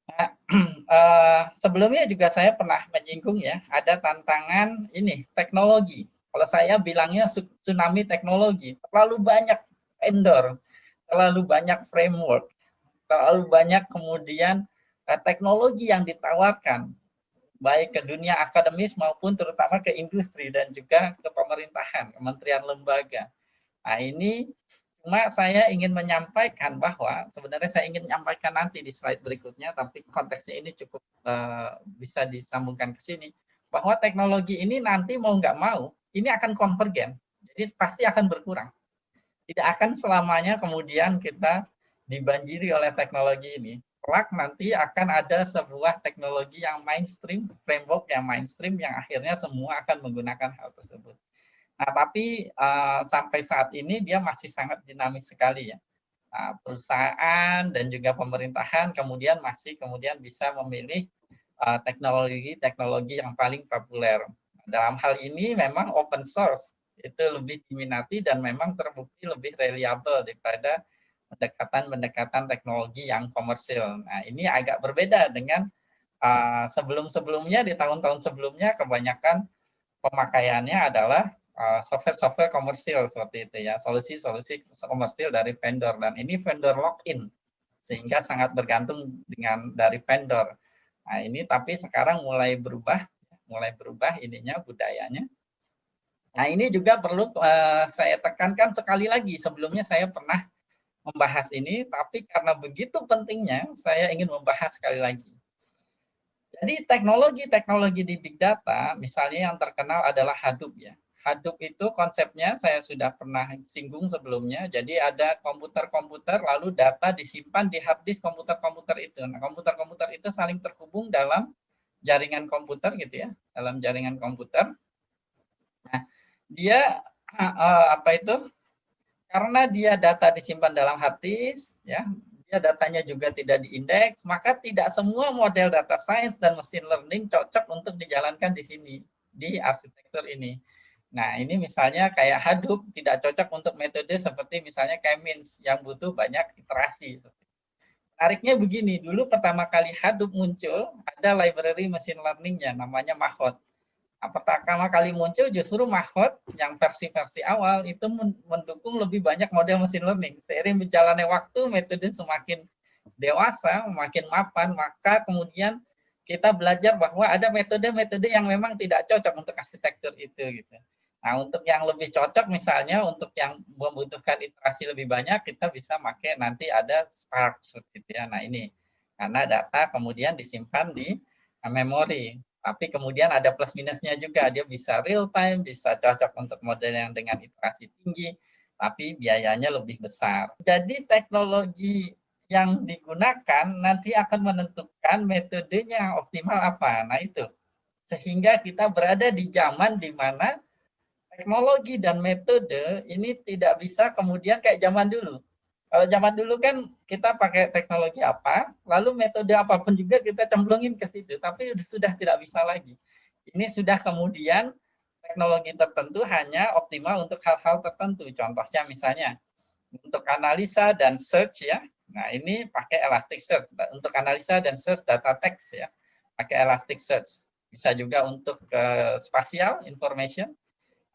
Nah, sebelumnya juga saya pernah menyinggung ya, ada tantangan ini, teknologi. Kalau saya bilangnya tsunami teknologi, terlalu banyak vendor, terlalu banyak framework, terlalu banyak kemudian teknologi yang ditawarkan, baik ke dunia akademis maupun terutama ke industri dan juga ke pemerintahan, kementerian lembaga. Nah, ini cuma saya ingin menyampaikan bahwa sebenarnya saya ingin menyampaikan nanti di slide berikutnya, tapi konteksnya ini cukup bisa disambungkan ke sini, bahwa teknologi ini nanti mau nggak mau, ini akan konvergen, jadi pasti akan berkurang. Tidak akan selamanya kemudian kita dibanjiri oleh teknologi ini. Kelak nanti akan ada sebuah teknologi yang mainstream, framework yang mainstream, yang akhirnya semua akan menggunakan hal tersebut. Nah, tapi sampai saat ini dia masih sangat dinamis sekali ya. Perusahaan dan juga pemerintahan kemudian masih bisa memilih teknologi yang paling populer. Dalam hal ini memang open source itu lebih diminati dan memang terbukti lebih reliable daripada pendekatan-pendekatan teknologi yang komersil. Nah, ini agak berbeda dengan sebelum-sebelumnya, di tahun-tahun sebelumnya kebanyakan pemakaiannya adalah software-software komersil seperti itu ya, solusi-solusi komersil dari vendor, dan ini vendor lock-in sehingga sangat bergantung dari vendor. Nah, ini tapi sekarang mulai berubah ininya, budayanya. Nah, ini juga perlu saya tekankan sekali lagi, sebelumnya saya pernah membahas ini, tapi karena begitu pentingnya, saya ingin membahas sekali lagi. Jadi teknologi-teknologi di big data, misalnya yang terkenal adalah Hadoop ya. Hadoop itu konsepnya saya sudah pernah singgung sebelumnya. Jadi ada komputer-komputer, lalu data disimpan di hard disk komputer-komputer itu. Nah, komputer-komputer itu saling terhubung dalam jaringan komputer gitu ya, dalam jaringan komputer. Nah, dia karena dia data disimpan dalam hard disk, ya, dia datanya juga tidak diindeks, maka tidak semua model data science dan machine learning cocok untuk dijalankan di sini, di arsitektur ini. Nah, ini misalnya kayak Hadoop tidak cocok untuk metode seperti misalnya K-means yang butuh banyak iterasi. Tariknya begini, dulu pertama kali Hadoop muncul, ada library machine learning-nya, namanya Mahot. Nah, pertama kali muncul justru Mahot yang versi-versi awal itu mendukung lebih banyak model machine learning. Seiring berjalannya waktu, metode semakin dewasa, makin mapan, maka kemudian kita belajar bahwa ada metode-metode yang memang tidak cocok untuk arsitektur itu gitu. Nah, untuk yang lebih cocok misalnya untuk yang membutuhkan iterasi lebih banyak, kita bisa pakai nanti ada Spark gitu ya. Nah, ini karena data kemudian disimpan di memori. Tapi kemudian ada plus minusnya juga, dia bisa real time, bisa cocok untuk model yang dengan iterasi tinggi, tapi biayanya lebih besar. Jadi teknologi yang digunakan nanti akan menentukan metodenya yang optimal apa. Nah itu, sehingga kita berada di zaman di mana teknologi dan metode ini tidak bisa kemudian kayak zaman dulu. Kalau zaman dulu kan kita pakai teknologi apa, lalu metode apapun juga kita cemplungin ke situ, tapi sudah tidak bisa lagi. Ini sudah kemudian teknologi tertentu hanya optimal untuk hal-hal tertentu. Contohnya misalnya untuk analisa dan search ya. Nah, ini pakai Elasticsearch untuk analisa dan search data text ya. Pakai Elasticsearch. Bisa juga untuk spatial information.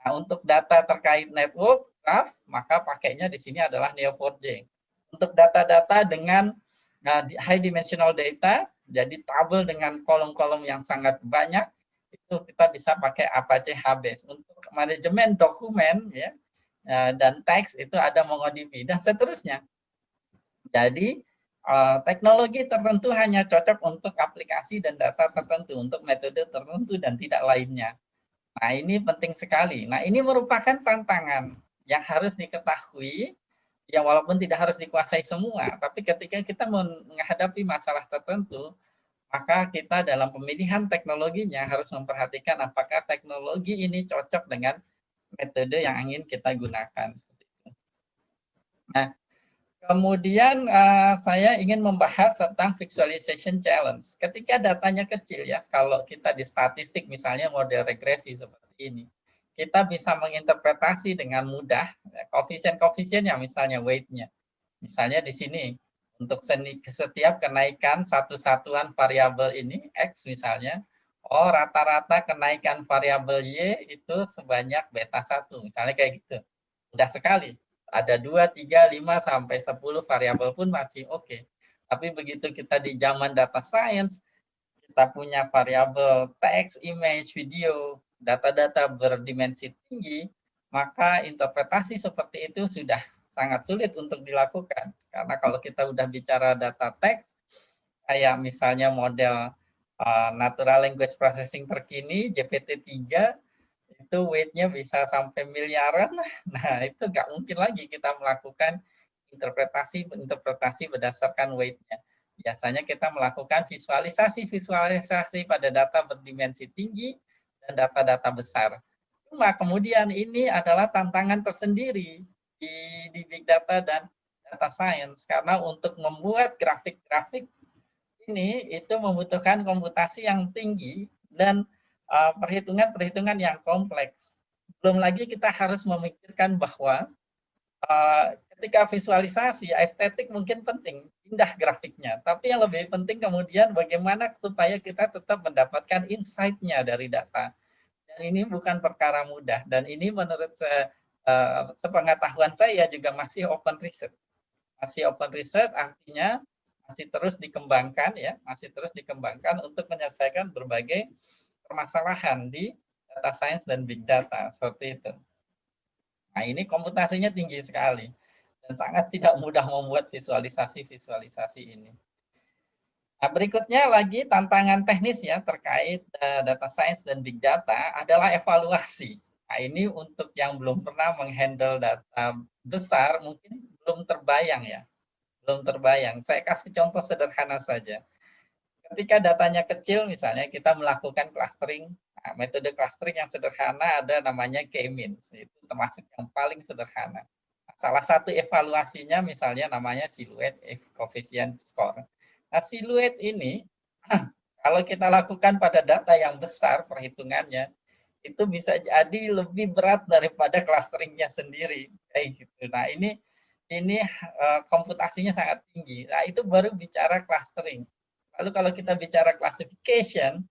Nah, untuk data terkait network, graph, maka pakainya di sini adalah Neo4j. Untuk data-data dengan high dimensional data, jadi tabel dengan kolom-kolom yang sangat banyak, itu kita bisa pakai Apache HBase. Untuk manajemen dokumen ya dan teks itu ada MongoDB dan seterusnya. Jadi teknologi tertentu hanya cocok untuk aplikasi dan data tertentu, untuk metode tertentu dan tidak lainnya. Nah, ini penting sekali. Nah, ini merupakan tantangan yang harus diketahui, ya walaupun tidak harus dikuasai semua, tapi ketika kita menghadapi masalah tertentu, maka kita dalam pemilihan teknologinya harus memperhatikan apakah teknologi ini cocok dengan metode yang ingin kita gunakan. Nah, kemudian saya ingin membahas tentang visualization challenge. Ketika datanya kecil ya, kalau kita di statistik misalnya model regresi seperti ini, kita bisa menginterpretasi dengan mudah koefisien-koefisien yang misalnya weight-nya. Misalnya di sini, untuk setiap kenaikan satu satuan variabel ini, X misalnya, oh rata-rata kenaikan variabel Y itu sebanyak beta 1, misalnya kayak gitu. Mudah sekali. Ada 2, 3, 5, sampai 10 variabel pun masih oke. Tapi begitu kita di zaman data science, kita punya variabel teks, image, video, data-data berdimensi tinggi, maka interpretasi seperti itu sudah sangat sulit untuk dilakukan. Karena kalau kita udah bicara data teks, kayak misalnya model natural language processing terkini, GPT-3, itu weight-nya bisa sampai miliaran. Nah, itu nggak mungkin lagi kita melakukan interpretasi berdasarkan weight-nya. Biasanya kita melakukan visualisasi pada data berdimensi tinggi dan data-data besar. Cuma kemudian ini adalah tantangan tersendiri di big data dan data science, karena untuk membuat grafik-grafik ini itu membutuhkan komputasi yang tinggi dan perhitungan-perhitungan yang kompleks. Belum lagi kita harus memikirkan bahwa ketika visualisasi, estetik mungkin penting, indah grafiknya. Tapi yang lebih penting kemudian bagaimana supaya kita tetap mendapatkan insight-nya dari data. Dan ini bukan perkara mudah. Dan ini menurut sepengetahuan saya juga masih open research. Masih open research artinya masih terus dikembangkan ya, masih terus dikembangkan untuk menyelesaikan berbagai permasalahan di data science dan big data seperti itu. Nah, ini komputasinya tinggi sekali dan sangat tidak mudah membuat visualisasi ini. Nah, berikutnya lagi tantangan teknis ya terkait data science dan big data adalah evaluasi. Nah, ini untuk yang belum pernah menghandle data besar mungkin belum terbayang ya. Belum terbayang. Saya kasih contoh sederhana saja. Ketika datanya kecil, misalnya kita melakukan clustering, nah, metode clustering yang sederhana ada namanya K-means, itu termasuk yang paling sederhana. Nah, salah satu evaluasinya misalnya namanya silhouette coefficient score. Nah, silhouette ini, kalau kita lakukan pada data yang besar perhitungannya, itu bisa jadi lebih berat daripada clusteringnya sendiri, kayak gitu. Nah, ini ini komputasinya sangat tinggi. Nah, itu baru bicara clustering. Lalu kalau kita bicara classification,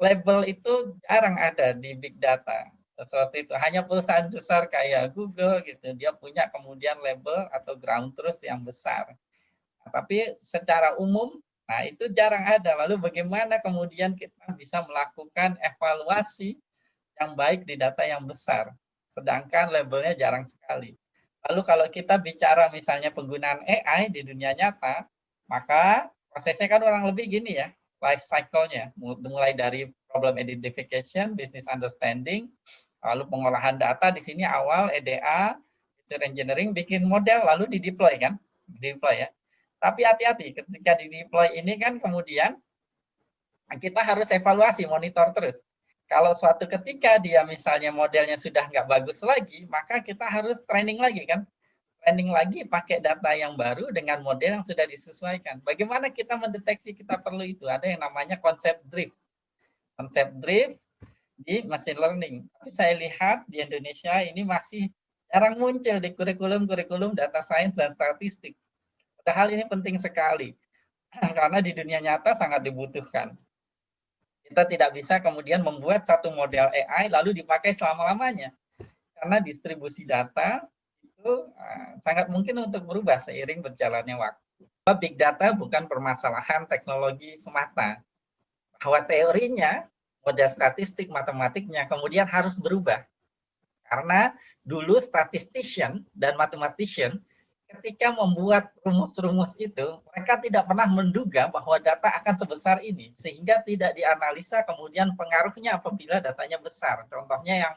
label itu jarang ada di big data. Seperti itu. Hanya perusahaan besar kayak Google gitu, dia punya kemudian label atau ground truth yang besar. Nah, tapi secara umum, nah itu jarang ada. Lalu bagaimana kemudian kita bisa melakukan evaluasi yang baik di data yang besar, sedangkan labelnya jarang sekali. Lalu kalau kita bicara misalnya penggunaan AI di dunia nyata, maka prosesnya kan kurang lebih gini ya, life cycle-nya, mulai dari problem identification, business understanding, lalu pengolahan data di sini awal EDA, feature engineering, bikin model, lalu di-deploy kan, di-deploy ya. Tapi hati-hati, ketika di-deploy ini kan kemudian kita harus evaluasi, monitor terus. Kalau suatu ketika dia misalnya modelnya sudah nggak bagus lagi, maka kita harus training lagi kan. Training lagi pakai data yang baru dengan model yang sudah disesuaikan. Bagaimana kita mendeteksi kita perlu itu? Ada yang namanya konsep drift. Konsep drift di machine learning. Tapi saya lihat di Indonesia ini masih jarang muncul di kurikulum-kurikulum data science dan statistik. Padahal ini penting sekali. Karena di dunia nyata sangat dibutuhkan. Kita tidak bisa kemudian membuat satu model AI lalu dipakai selama-lamanya. Karena distribusi data itu sangat mungkin untuk berubah seiring berjalannya waktu. Big data bukan permasalahan teknologi semata. Bahwa teorinya, model statistik, matematiknya kemudian harus berubah. Karena dulu statistician dan mathematician ketika membuat rumus-rumus itu, mereka tidak pernah menduga bahwa data akan sebesar ini, sehingga tidak dianalisa kemudian pengaruhnya apabila datanya besar. Contohnya yang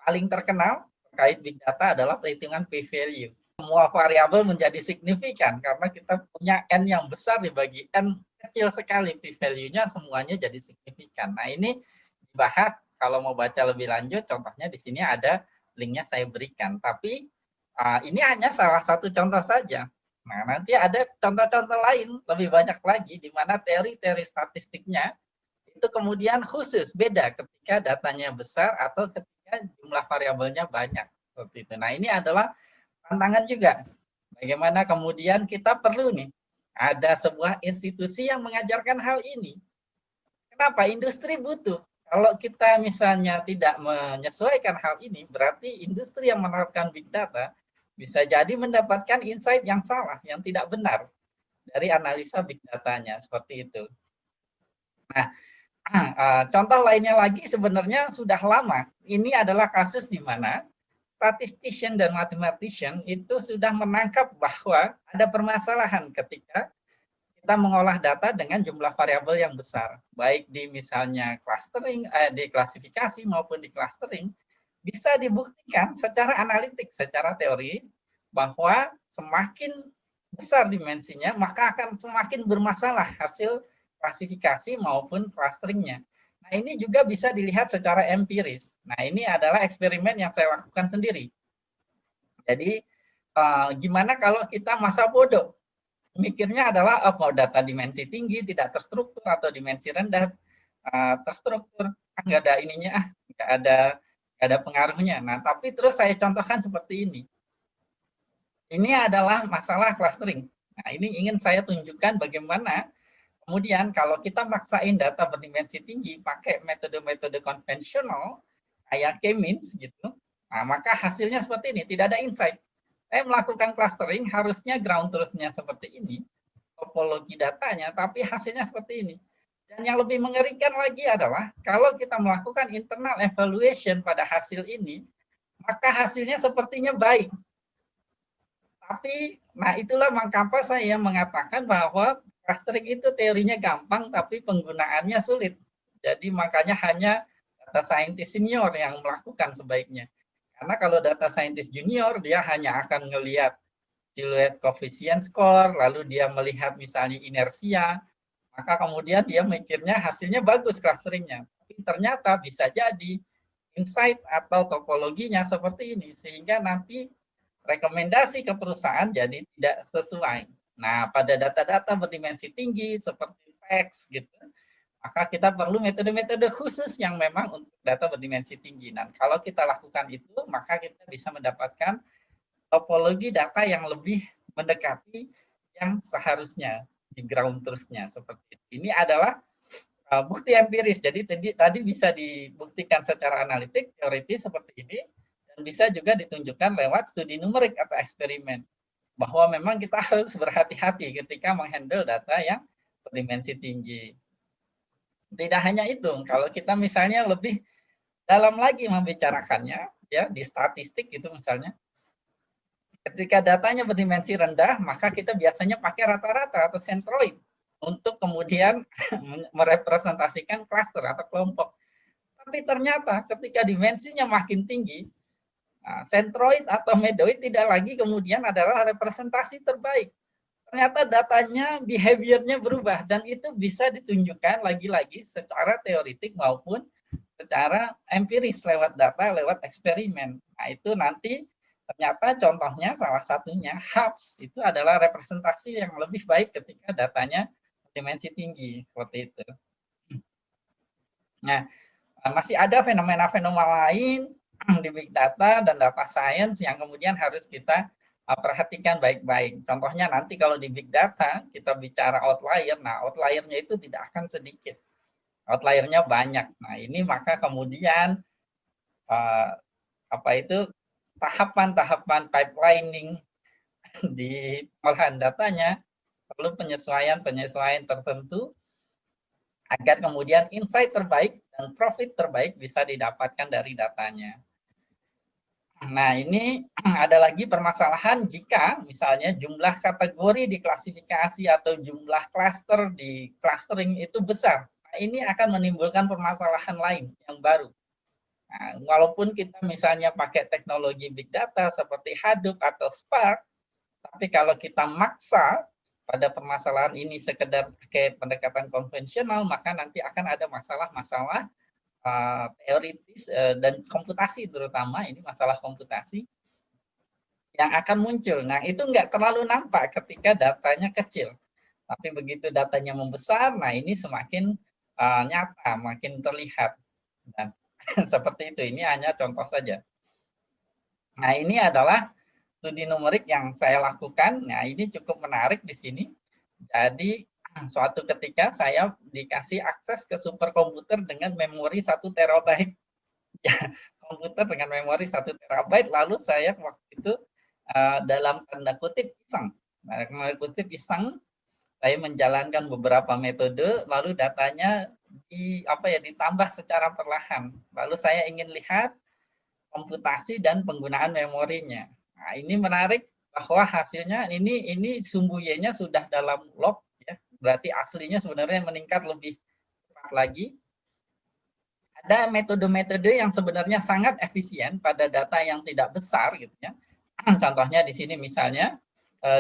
paling terkenal terkait big data adalah perhitungan p-value. Semua variabel menjadi signifikan karena kita punya n yang besar dibagi n kecil sekali, p-value-nya semuanya jadi signifikan. Nah, ini dibahas kalau mau baca lebih lanjut, contohnya di sini ada linknya saya berikan. Tapi ini hanya salah satu contoh saja. Nah, nanti ada contoh-contoh lain, lebih banyak lagi, di mana teori-teori statistiknya itu kemudian khusus, beda ketika datanya besar atau ketika jumlah variabelnya banyak. Seperti itu. Nah, ini adalah tantangan juga. Bagaimana kemudian kita perlu nih, ada sebuah institusi yang mengajarkan hal ini. Kenapa? Industri butuh. Kalau kita misalnya tidak menyesuaikan hal ini, berarti industri yang menerapkan big data bisa jadi mendapatkan insight yang salah, yang tidak benar dari analisa big datanya, seperti itu. Nah, contoh lainnya lagi sebenarnya sudah lama. Ini adalah kasus di mana statistician dan mathematician itu sudah menangkap bahwa ada permasalahan ketika kita mengolah data dengan jumlah variabel yang besar, baik di misalnya clustering, di klasifikasi maupun di clustering, bisa dibuktikan secara analitik, secara teori, bahwa semakin besar dimensinya, maka akan semakin bermasalah hasil klasifikasi maupun clusteringnya. Nah, ini juga bisa dilihat secara empiris. Nah, ini adalah eksperimen yang saya lakukan sendiri. Jadi, gimana kalau kita masa bodoh? Mikirnya adalah mau data dimensi tinggi, tidak terstruktur, atau dimensi rendah, terstruktur. Nggak ada ininya, nggak ada pengaruhnya. Nah, tapi terus saya contohkan seperti ini. Ini adalah masalah clustering. Nah, ini ingin saya tunjukkan bagaimana kemudian kalau kita maksain data berdimensi tinggi pakai metode-metode konvensional kayak K-means gitu, nah, maka hasilnya seperti ini, tidak ada insight. Saya melakukan clustering, harusnya ground truth-nya seperti ini, topologi datanya, tapi hasilnya seperti ini. Dan yang lebih mengerikan lagi adalah kalau kita melakukan internal evaluation pada hasil ini, maka hasilnya sepertinya baik. Tapi, nah itulah mengapa saya mengatakan bahwa clustering itu teorinya gampang, tapi penggunaannya sulit. Jadi makanya hanya data scientist senior yang melakukan sebaiknya. Karena kalau data scientist junior, dia hanya akan melihat siluet coefficient score, lalu dia melihat misalnya inersia, maka kemudian dia mikirnya hasilnya bagus clusteringnya. Tapi ternyata bisa jadi insight atau topologinya seperti ini, sehingga nanti rekomendasi ke perusahaan jadi tidak sesuai. Nah, pada data-data berdimensi tinggi seperti teks gitu, maka kita perlu metode-metode khusus yang memang untuk data berdimensi tinggi. Dan kalau kita lakukan itu, maka kita bisa mendapatkan topologi data yang lebih mendekati yang seharusnya di ground truth-nya seperti itu. Ini adalah bukti empiris. Jadi tadi bisa dibuktikan secara analitik, teoritis seperti ini, dan bisa juga ditunjukkan lewat studi numerik atau eksperimen. Bahwa memang kita harus berhati-hati ketika menghandle data yang berdimensi tinggi. Tidak hanya itu, kalau kita misalnya lebih dalam lagi membicarakannya, ya di statistik itu misalnya, ketika datanya berdimensi rendah, maka kita biasanya pakai rata-rata atau centroid untuk kemudian merepresentasikan klaster atau kelompok. Tapi ternyata ketika dimensinya makin tinggi, centroid atau medoid tidak lagi kemudian adalah representasi terbaik. Ternyata datanya, behavior-nya berubah, dan itu bisa ditunjukkan lagi-lagi secara teoritik maupun secara empiris lewat data, lewat eksperimen. Nah, itu nanti ternyata contohnya salah satunya HAPS itu adalah representasi yang lebih baik ketika datanya dimensi tinggi, seperti itu. Nah, masih ada fenomena-fenomena lain di big data dan data science yang kemudian harus kita perhatikan baik-baik. Contohnya nanti kalau di big data kita bicara outlier, nah outliernya itu tidak akan sedikit, outliernya banyak. Nah ini maka kemudian tahapan-tahapan pipelining di pengolahan datanya perlu penyesuaian tertentu agar kemudian insight terbaik dan profit terbaik bisa didapatkan dari datanya. Nah, ini ada lagi permasalahan jika misalnya jumlah kategori diklasifikasi atau jumlah cluster di clustering itu besar. Nah, ini akan menimbulkan permasalahan lain yang baru. Nah, walaupun kita misalnya pakai teknologi big data seperti Hadoop atau Spark, tapi kalau kita maksa pada permasalahan ini sekedar pakai pendekatan konvensional, maka nanti akan ada masalah-masalah teoritis dan komputasi, terutama ini masalah komputasi yang akan muncul. Nah, itu nggak terlalu nampak ketika datanya kecil, tapi begitu datanya membesar, nah ini semakin nyata, makin terlihat. Dan seperti itu, ini hanya contoh saja. Nah, ini adalah studi numerik yang saya lakukan. Nah, ini cukup menarik di sini. Jadi suatu ketika saya dikasih akses ke superkomputer dengan memori 1 terabyte. Ya, komputer dengan memori 1 terabyte, lalu saya waktu itu dalam tanda kutip iseng. Saya menjalankan beberapa metode, lalu datanya ditambah secara perlahan. Lalu saya ingin lihat komputasi dan penggunaan memorinya. Nah, ini menarik bahwa hasilnya ini sumbu Y-nya sudah dalam log, ya. Berarti aslinya sebenarnya meningkat lebih cepat lagi. Ada metode-metode yang sebenarnya sangat efisien pada data yang tidak besar, gitu ya. Contohnya di sini misalnya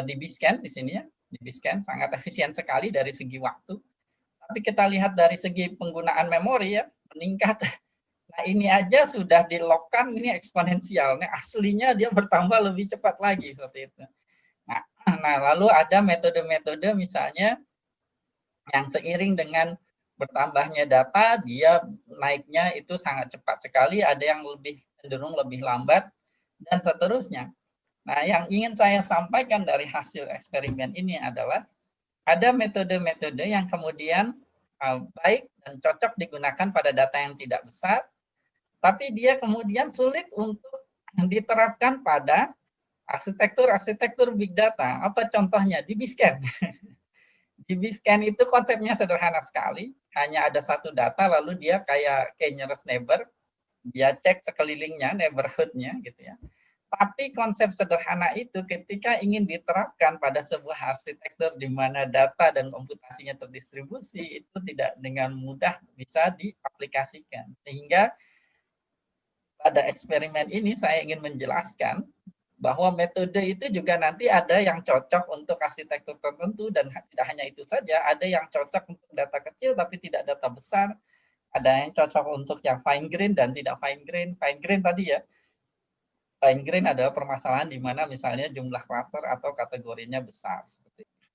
di BISCAN di sini ya, di BISCAN sangat efisien sekali dari segi waktu. Tapi kita lihat dari segi penggunaan memori ya meningkat. Nah, ini aja sudah di-lock-kan, ini eksponensial. Nah, aslinya dia bertambah lebih cepat lagi seperti itu. Nah, lalu ada metode-metode misalnya yang seiring dengan bertambahnya data, dia naiknya itu sangat cepat sekali, ada yang cenderung lebih lambat, dan seterusnya. Nah, yang ingin saya sampaikan dari hasil eksperimen ini adalah ada metode-metode yang kemudian baik dan cocok digunakan pada data yang tidak besar, tapi dia kemudian sulit untuk diterapkan pada arsitektur big data. Apa contohnya? Di BISCAN. Di BISCAN itu konsepnya sederhana sekali, hanya ada satu data, lalu dia kayak nearest neighbor, dia cek sekelilingnya, neighborhood-nya gitu ya. Tapi konsep sederhana itu ketika ingin diterapkan pada sebuah arsitektur di mana data dan komputasinya terdistribusi, itu tidak dengan mudah bisa diaplikasikan. Sehingga pada eksperimen ini saya ingin menjelaskan bahwa metode itu juga nanti ada yang cocok untuk arsitektur tertentu, dan tidak hanya itu saja, ada yang cocok untuk data kecil tapi tidak data besar, ada yang cocok untuk yang fine grain dan tidak fine grain. Fine grain tadi ya, fine grain adalah permasalahan di mana misalnya jumlah cluster atau kategorinya besar.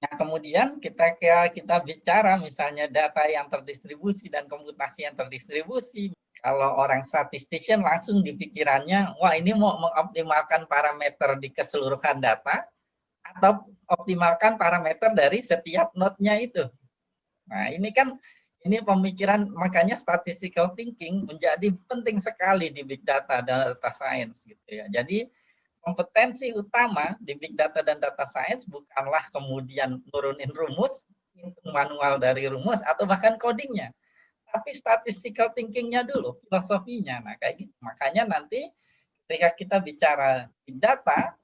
Nah, kemudian kita bicara misalnya data yang terdistribusi dan komputasi yang terdistribusi, Kalau orang statistician langsung di pikirannya, wah ini mau mengoptimalkan parameter di keseluruhan data atau optimalkan parameter dari setiap node-nya itu. Nah, ini pemikiran, makanya statistical thinking menjadi penting sekali di big data dan data science gitu ya. Jadi kompetensi utama di big data dan data science bukanlah kemudian nurunin rumus, hitung manual dari rumus atau bahkan codingnya, tapi statistical thinking-nya dulu, filosofinya. Nah, kayak gitu. Makanya nanti ketika kita bicara di data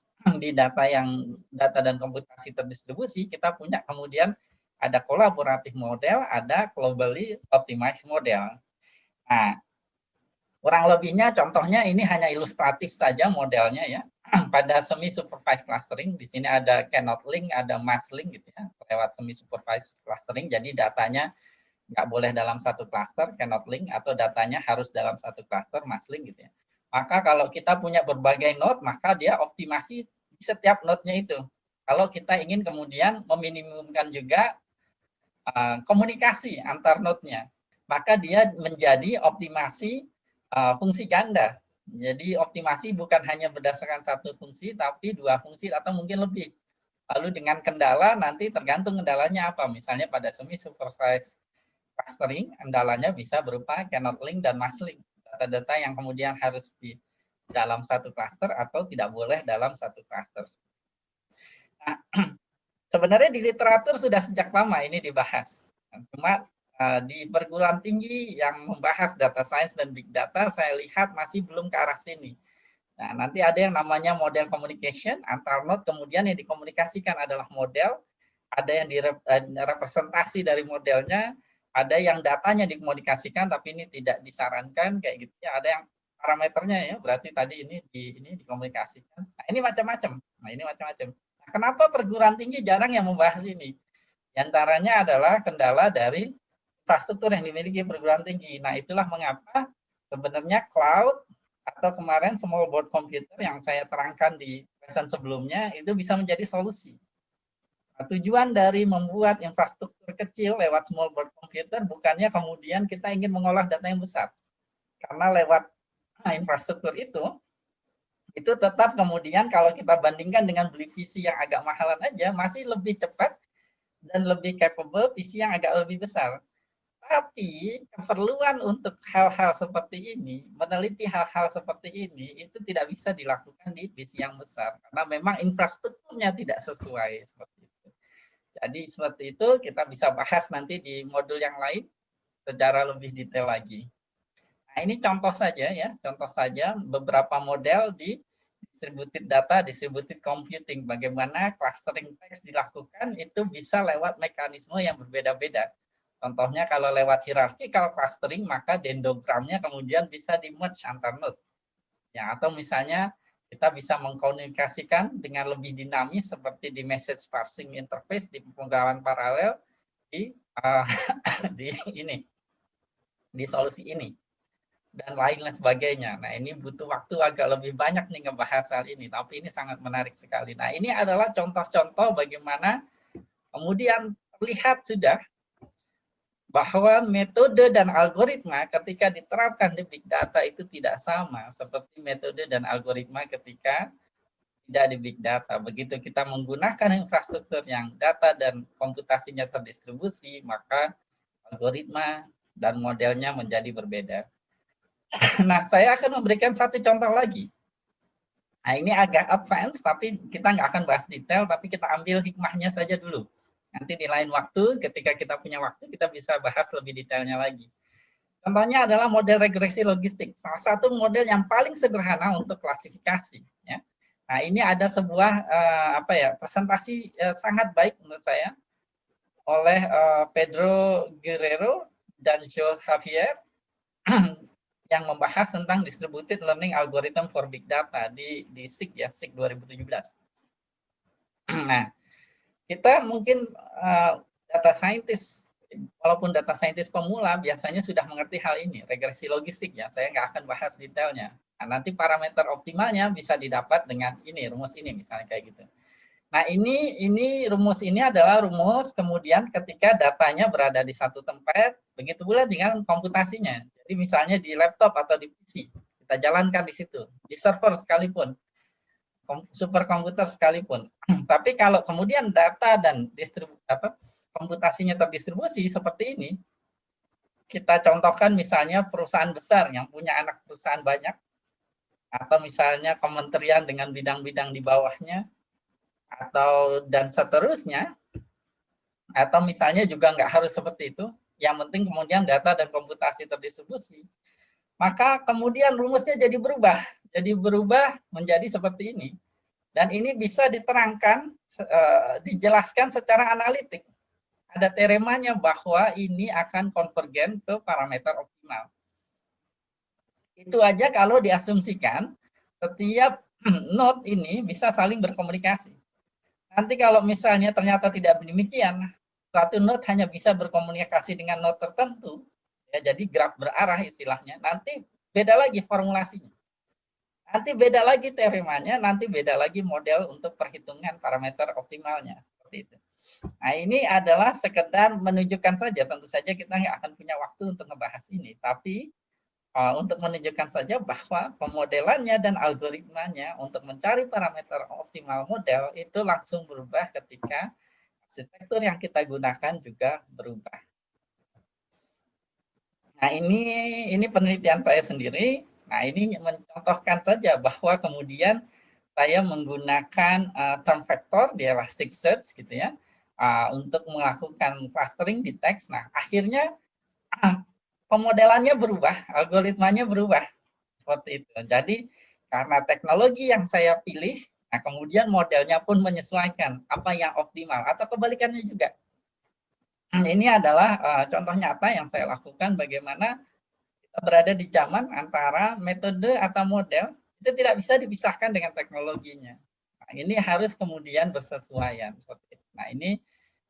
yang data dan komputasi terdistribusi, kita punya kemudian ada kolaboratif model, ada globally optimized model. Nah, kurang lebihnya contohnya ini hanya ilustratif saja modelnya ya. Pada semi supervised clustering di sini ada cannot link, ada must link gitu ya, lewat semi supervised clustering. Jadi datanya nggak boleh dalam satu cluster, cannot link, atau datanya harus dalam satu cluster, must link gitu ya. Maka kalau kita punya berbagai node, maka dia optimasi di setiap node-nya itu. Kalau kita ingin kemudian meminimumkan juga komunikasi antar node-nya, maka dia menjadi optimasi fungsi ganda. Jadi optimasi bukan hanya berdasarkan satu fungsi, tapi dua fungsi atau mungkin lebih. Lalu dengan kendala nanti tergantung kendalanya apa. Misalnya pada semi supervised clustering, kendalanya bisa berupa cannot link dan must link. Data-data yang kemudian harus di dalam satu cluster atau tidak boleh dalam satu cluster. Nah, sebenarnya di literatur sudah sejak lama ini dibahas. Cuma di perguruan tinggi yang membahas data science dan big data, saya lihat masih belum ke arah sini. Nah, nanti ada yang namanya model communication antar node, kemudian yang dikomunikasikan adalah model, ada yang direpresentasi dari modelnya, ada yang datanya dikomunikasikan tapi ini tidak disarankan kayak gitu ya, ada yang parameternya ya, berarti tadi ini dikomunikasikan. Nah, ini macam-macam. Nah, kenapa perguruan tinggi jarang yang membahas ini? Di antaranya adalah kendala dari infrastruktur yang dimiliki perguruan tinggi. Nah, itulah mengapa sebenarnya cloud atau kemarin small board computer yang saya terangkan di lesson sebelumnya itu bisa menjadi solusi. Nah, tujuan dari membuat infrastruktur kecil lewat small board computer bukannya kemudian kita ingin mengolah data yang besar. Karena lewat infrastruktur itu tetap kemudian kalau kita bandingkan dengan beli PC yang agak mahalan aja, masih lebih cepat dan lebih capable PC yang agak lebih besar. Tapi keperluan untuk hal-hal seperti ini, meneliti hal-hal seperti ini, itu tidak bisa dilakukan di PC yang besar. Karena memang infrastrukturnya tidak sesuai. Seperti itu. Jadi seperti itu kita bisa bahas nanti di modul yang lain secara lebih detail lagi. Nah, ini contoh saja ya, beberapa model di distributed data, distributed computing. Bagaimana clustering text dilakukan itu bisa lewat mekanisme yang berbeda-beda. Contohnya kalau lewat hierarchical clustering, maka dendrogramnya kemudian bisa di-merge antar node. Ya, atau misalnya kita bisa mengkomunikasikan dengan lebih dinamis seperti di message parsing interface, di pemrograman paralel, di solusi ini. Dan lain sebagainya. Nah, ini butuh waktu agak lebih banyak nih ngebahas hal ini, tapi ini sangat menarik sekali. Nah, ini adalah contoh-contoh bagaimana kemudian terlihat sudah bahwa metode dan algoritma ketika diterapkan di big data itu tidak sama seperti metode dan algoritma ketika tidak di big data. Begitu kita menggunakan infrastruktur yang data dan komputasinya terdistribusi, maka algoritma dan modelnya menjadi berbeda. Nah, saya akan memberikan satu contoh lagi. Nah, ini agak advance, tapi kita nggak akan bahas detail, tapi kita ambil hikmahnya saja dulu. Nanti di lain waktu, ketika kita punya waktu, kita bisa bahas lebih detailnya lagi. Contohnya adalah model regresi logistik. Salah satu model yang paling sederhana untuk klasifikasi. Ya. Nah, ini ada sebuah presentasi sangat baik menurut saya oleh Pedro Guerrero dan Joe Javier yang membahas tentang distributed learning algorithm for big data di SIG ya, SIG 2017. Nah, kita mungkin data scientist, walaupun data scientist pemula biasanya sudah mengerti hal ini, regresi logistik ya, saya nggak akan bahas detailnya. Nah, nanti parameter optimalnya bisa didapat dengan ini, rumus ini misalnya kayak gitu. Nah, ini rumus ini adalah rumus kemudian ketika datanya berada di satu tempat, begitu pula dengan komputasinya. Jadi misalnya di laptop atau di PC, kita jalankan di situ, di server sekalipun, superkomputer sekalipun. Tapi kalau kemudian data dan komputasinya terdistribusi seperti ini, kita contohkan misalnya perusahaan besar yang punya anak perusahaan banyak, atau misalnya kementerian dengan bidang-bidang di bawahnya, atau dan seterusnya, atau misalnya juga nggak harus seperti itu, yang penting kemudian data dan komputasi terdistribusi, maka kemudian rumusnya jadi berubah menjadi seperti ini, dan ini bisa diterangkan, dijelaskan secara analitik. Ada teoremanya bahwa ini akan konvergen ke parameter optimal. Itu aja kalau diasumsikan setiap node ini bisa saling berkomunikasi. Nanti kalau misalnya ternyata tidak demikian, satu node hanya bisa berkomunikasi dengan node tertentu, ya, jadi graf berarah istilahnya, nanti beda lagi formulasinya. Nanti beda lagi teoremanya, nanti beda lagi model untuk perhitungan parameter optimalnya. Seperti itu. Nah, ini adalah sekedar menunjukkan saja, tentu saja kita nggak akan punya waktu untuk membahas ini, tapi untuk menunjukkan saja bahwa pemodelannya dan algoritmanya untuk mencari parameter optimal model itu langsung berubah ketika arsitektur yang kita gunakan juga berubah. Nah, ini penelitian saya sendiri. Nah, ini mencontohkan saja bahwa kemudian saya menggunakan term vector di Elasticsearch gitu ya, untuk melakukan clustering di teks. Nah, akhirnya pemodelannya berubah, algoritmanya berubah. Seperti itu. Jadi, karena teknologi yang saya pilih, nah kemudian modelnya pun menyesuaikan apa yang optimal, atau kebalikannya juga. Ini adalah contoh nyata yang saya lakukan bagaimana kita berada di zaman antara metode atau model, itu tidak bisa dipisahkan dengan teknologinya. Nah, ini harus kemudian bersesuaian. Seperti itu. Nah, ini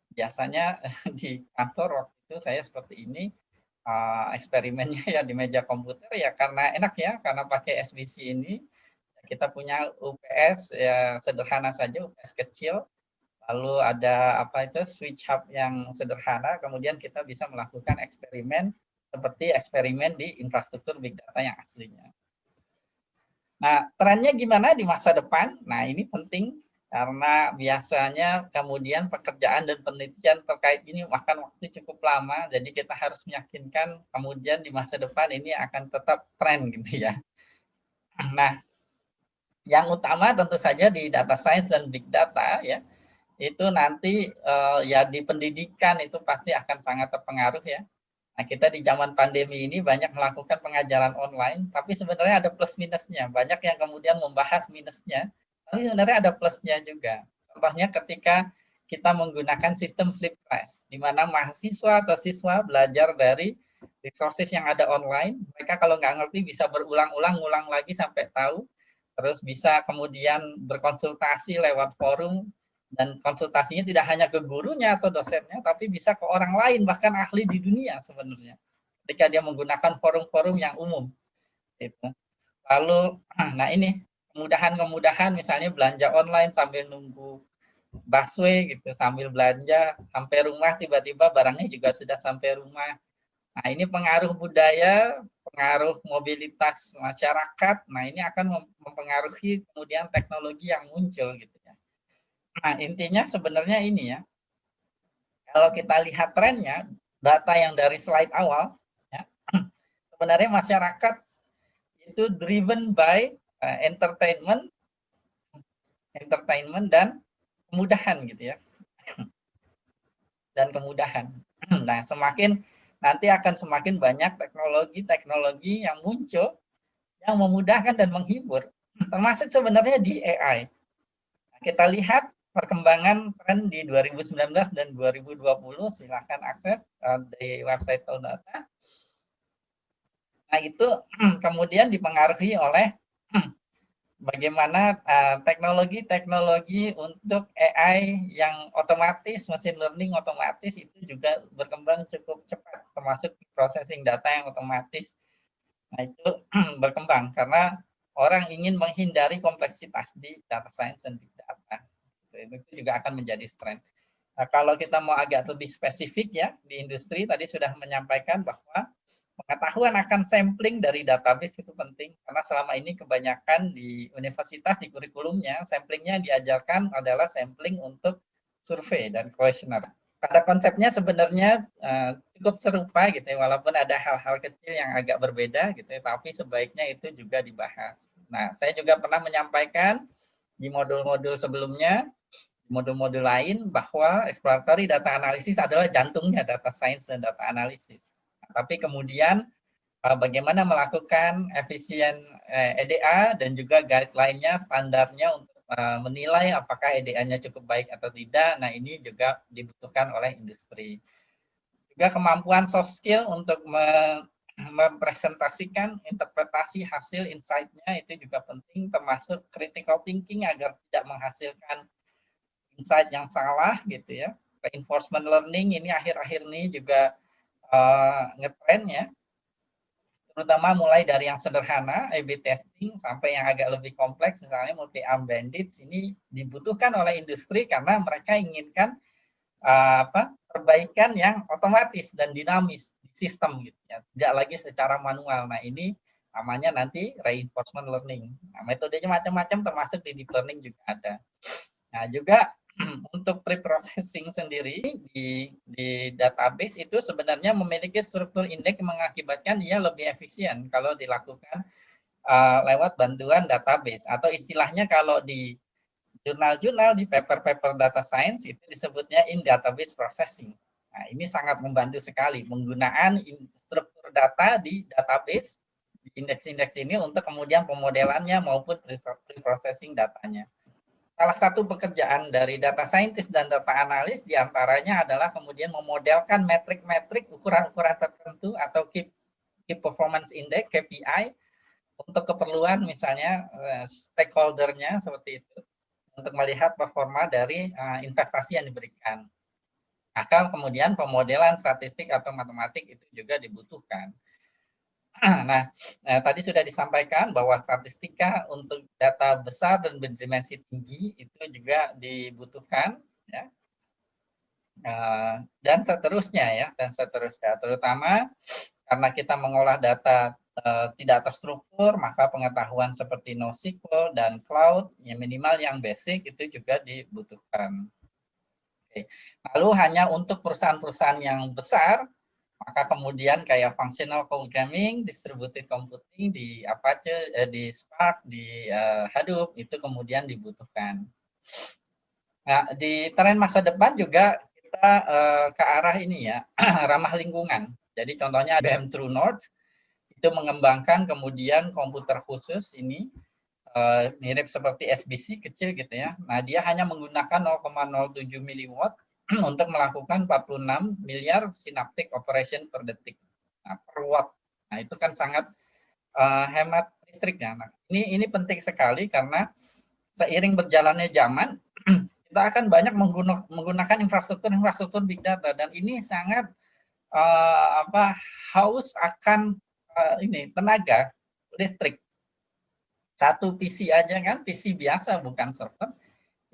biasanya di kantor waktu itu saya seperti ini, eksperimennya ya di meja komputer ya karena enak ya, karena pakai SBC ini kita punya UPS ya sederhana saja, UPS kecil, lalu ada apa itu switch hub yang sederhana, kemudian kita bisa melakukan eksperimen seperti eksperimen di infrastruktur big data yang aslinya. Nah, trennya gimana di masa depan? Nah, ini penting karena biasanya kemudian pekerjaan dan penelitian terkait ini makan waktu cukup lama, jadi kita harus meyakinkan kemudian di masa depan ini akan tetap tren gitu ya. Nah, yang utama tentu saja di data science dan big data ya, itu nanti ya di pendidikan itu pasti akan sangat terpengaruh ya. Nah, kita di zaman pandemi ini banyak melakukan pengajaran online, tapi sebenarnya ada plus minusnya. Banyak yang kemudian membahas minusnya, tapi sebenarnya ada plusnya juga. Contohnya ketika kita menggunakan sistem flipped class, di mana mahasiswa atau siswa belajar dari resources yang ada online. Mereka kalau nggak ngerti bisa berulang-ulang, ngulang lagi sampai tahu. Terus bisa kemudian berkonsultasi lewat forum, dan konsultasinya tidak hanya ke gurunya atau dosennya, tapi bisa ke orang lain, bahkan ahli di dunia sebenarnya, ketika dia menggunakan forum-forum yang umum. Gitu. Lalu, nah ini kemudahan-kemudahan, misalnya belanja online sambil nunggu busway gitu, sambil belanja sampai rumah, tiba-tiba barangnya juga sudah sampai rumah. Nah, ini pengaruh budaya, pengaruh mobilitas masyarakat. Nah, ini akan mempengaruhi kemudian teknologi yang muncul gitu ya. Nah, intinya sebenarnya ini ya, kalau kita lihat trennya, data yang dari slide awal, ya, sebenarnya masyarakat itu driven by entertainment dan kemudahan gitu ya, dan kemudahan. Nah, nanti akan semakin banyak teknologi yang muncul yang memudahkan dan menghibur, termasuk sebenarnya di AI. Nah, kita lihat perkembangan tren di 2019 dan 2020, silahkan akses di website Data. Nah, itu kemudian dipengaruhi oleh bagaimana teknologi-teknologi untuk AI yang otomatis, mesin learning otomatis itu juga berkembang cukup cepat, termasuk processing data yang otomatis. Nah, itu berkembang karena orang ingin menghindari kompleksitas di data science dan big data. Itu juga akan menjadi strength. Nah, kalau kita mau agak lebih spesifik ya, di industri tadi sudah menyampaikan bahwa pengetahuan akan sampling dari database itu penting, karena selama ini kebanyakan di universitas, di kurikulumnya, samplingnya diajarkan adalah sampling untuk survei dan kuesioner. Pada konsepnya sebenarnya cukup serupa gitu ya, walaupun ada hal-hal kecil yang agak berbeda gitu ya, tapi sebaiknya itu juga dibahas. Nah, saya juga pernah menyampaikan di modul-modul sebelumnya, modul-modul lain, bahwa exploratory data analysis adalah jantungnya data science dan data analysis. Nah, tapi kemudian bagaimana melakukan efisien EDA dan juga guideline-nya, standarnya untuk menilai apakah EDA-nya cukup baik atau tidak. Nah, ini juga dibutuhkan oleh industri. Juga kemampuan soft skill untuk mempresentasikan interpretasi hasil insight-nya itu juga penting, termasuk critical thinking agar tidak menghasilkan insight yang salah gitu ya. Reinforcement learning ini akhir-akhir ini juga ngetren ya, terutama mulai dari yang sederhana A/B testing sampai yang agak lebih kompleks, misalnya multi-arm bandits. Ini dibutuhkan oleh industri karena mereka inginkan perbaikan yang otomatis dan dinamis di sistem gitu ya, tidak lagi secara manual. Nah, ini namanya nanti reinforcement learning. Nah, metodenya macam-macam, termasuk di deep learning juga ada. Nah, juga untuk pre-processing sendiri di database itu sebenarnya memiliki struktur indeks yang mengakibatkan dia lebih efisien kalau dilakukan lewat bantuan database, atau istilahnya kalau di jurnal-jurnal, di paper-paper data science itu disebutnya in database processing. Nah, ini sangat membantu sekali penggunaan struktur data di database, di indeks-indeks ini untuk kemudian pemodelannya maupun pre-processing datanya. Salah satu pekerjaan dari data scientist dan data analis diantaranya adalah kemudian memodelkan metrik-metrik, ukuran-ukuran tertentu atau key performance index (KPI) untuk keperluan misalnya stakeholder-nya seperti itu, untuk melihat performa dari investasi yang diberikan. Maka kemudian pemodelan statistik atau matematik itu juga dibutuhkan. Nah, tadi sudah disampaikan bahwa statistika untuk data besar dan berdimensi tinggi itu juga dibutuhkan, ya. Dan seterusnya ya, terutama karena kita mengolah data tidak terstruktur, maka pengetahuan seperti NoSQL dan cloud, ya minimal yang basic itu juga dibutuhkan. Oke. Lalu hanya untuk perusahaan-perusahaan yang besar, maka kemudian kayak functional programming, distributed computing di Apache, di Spark, di Hadoop itu kemudian dibutuhkan. Nah, di tren masa depan juga kita ke arah ini ya, ramah lingkungan. Jadi contohnya IBM True North itu mengembangkan kemudian komputer khusus ini, mirip seperti SBC kecil gitu ya. Nah, dia hanya menggunakan 0,07 miliwatt untuk melakukan 46 miliar synaptic operation per detik, per watt. Nah, itu kan sangat hemat listriknya. Nah, ini penting sekali karena seiring berjalannya zaman, kita akan banyak menggunakan infrastruktur big data, dan ini sangat haus akan tenaga listrik. Satu PC aja kan, PC biasa bukan server,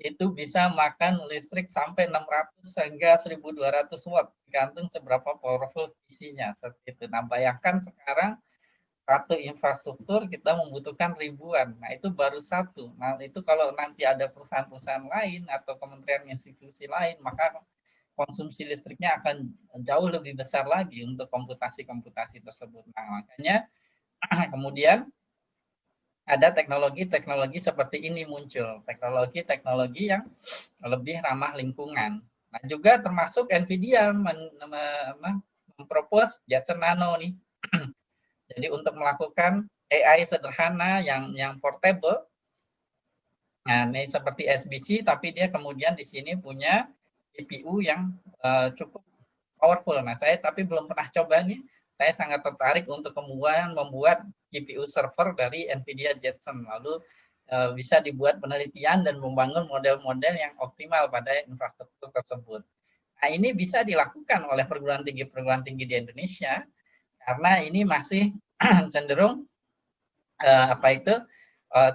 itu bisa makan listrik sampai 600 hingga 1200 watt, tergantung seberapa powerful PC-nya. Seperti itu. Nah, bayangkan sekarang satu infrastruktur kita membutuhkan ribuan. Nah, itu baru satu. Nah, itu kalau nanti ada perusahaan-perusahaan lain atau kementerian institusi lain, maka konsumsi listriknya akan jauh lebih besar lagi untuk komputasi-komputasi tersebut. Nah, makanya kemudian ada teknologi-teknologi seperti ini muncul, teknologi-teknologi yang lebih ramah lingkungan. Nah, juga termasuk NVIDIA mempropose Jetson Nano nih. Jadi untuk melakukan AI sederhana yang portable. Nah, ini seperti SBC, tapi dia kemudian di sini punya GPU yang cukup powerful. Nah, saya tapi belum pernah coba nih. Saya sangat tertarik untuk kemudian membuat GPU server dari NVIDIA Jetson, lalu bisa dibuat penelitian dan membangun model-model yang optimal pada infrastruktur tersebut. Nah, ini bisa dilakukan oleh perguruan tinggi di Indonesia karena ini masih cenderung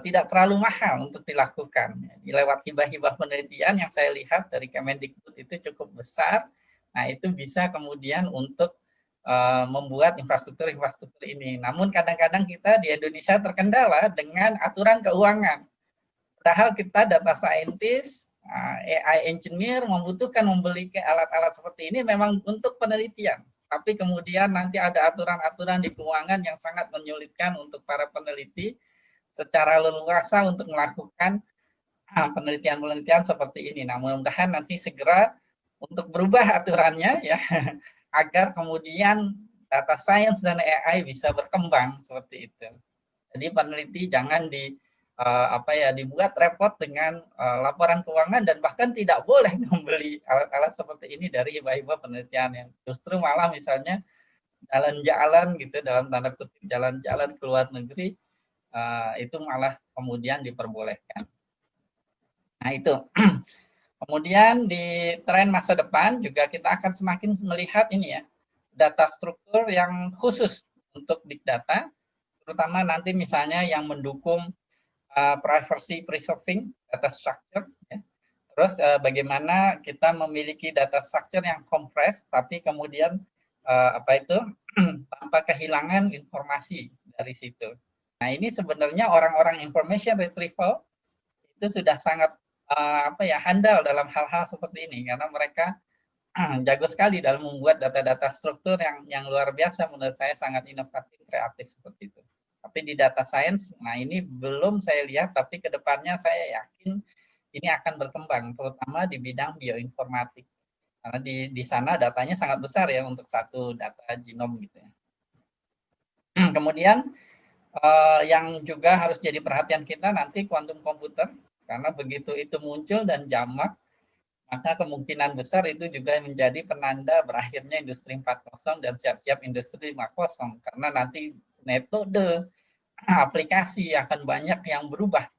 tidak terlalu mahal untuk dilakukan. Lewat hibah-hibah penelitian yang saya lihat dari Kemendikbud itu cukup besar. Nah, itu bisa kemudian untuk membuat infrastruktur-infrastruktur ini. Namun kadang-kadang kita di Indonesia terkendala dengan aturan keuangan. Padahal kita data scientist, AI engineer membutuhkan membeli alat-alat seperti ini memang untuk penelitian. Tapi kemudian nanti ada aturan-aturan di keuangan yang sangat menyulitkan untuk para peneliti secara leluasa untuk melakukan penelitian-penelitian seperti ini. Nah, mudah-mudahan nanti segera untuk berubah aturannya ya agar kemudian data science dan AI bisa berkembang seperti itu. Jadi peneliti jangan dibuat repot dengan laporan keuangan dan bahkan tidak boleh membeli alat-alat seperti ini dari hibah-hibah penelitian yang justru malah misalnya jalan-jalan gitu dalam tanda kutip jalan-jalan ke luar negeri itu malah kemudian diperbolehkan. Nah itu. Kemudian di tren masa depan juga kita akan semakin melihat ini ya, data struktur yang khusus untuk big data, terutama nanti misalnya yang mendukung privacy preserving data structure. Ya. Terus bagaimana kita memiliki data structure yang compressed, tapi kemudian tanpa kehilangan informasi dari situ. Nah ini sebenarnya orang-orang information retrieval itu sudah sangat handal dalam hal-hal seperti ini karena mereka jago sekali dalam membuat data-data struktur yang luar biasa, menurut saya sangat inovatif, kreatif seperti itu. Tapi di data science, nah ini belum saya lihat, tapi kedepannya saya yakin ini akan berkembang, terutama di bidang bioinformatik. Karena di sana datanya sangat besar ya untuk satu data genom gitu ya. Kemudian yang juga harus jadi perhatian kita nanti quantum computer. Karena begitu itu muncul dan jamak, maka kemungkinan besar itu juga menjadi penanda berakhirnya industri 4.0 dan siap-siap industri 5.0. Karena nanti metode aplikasi akan banyak yang berubah.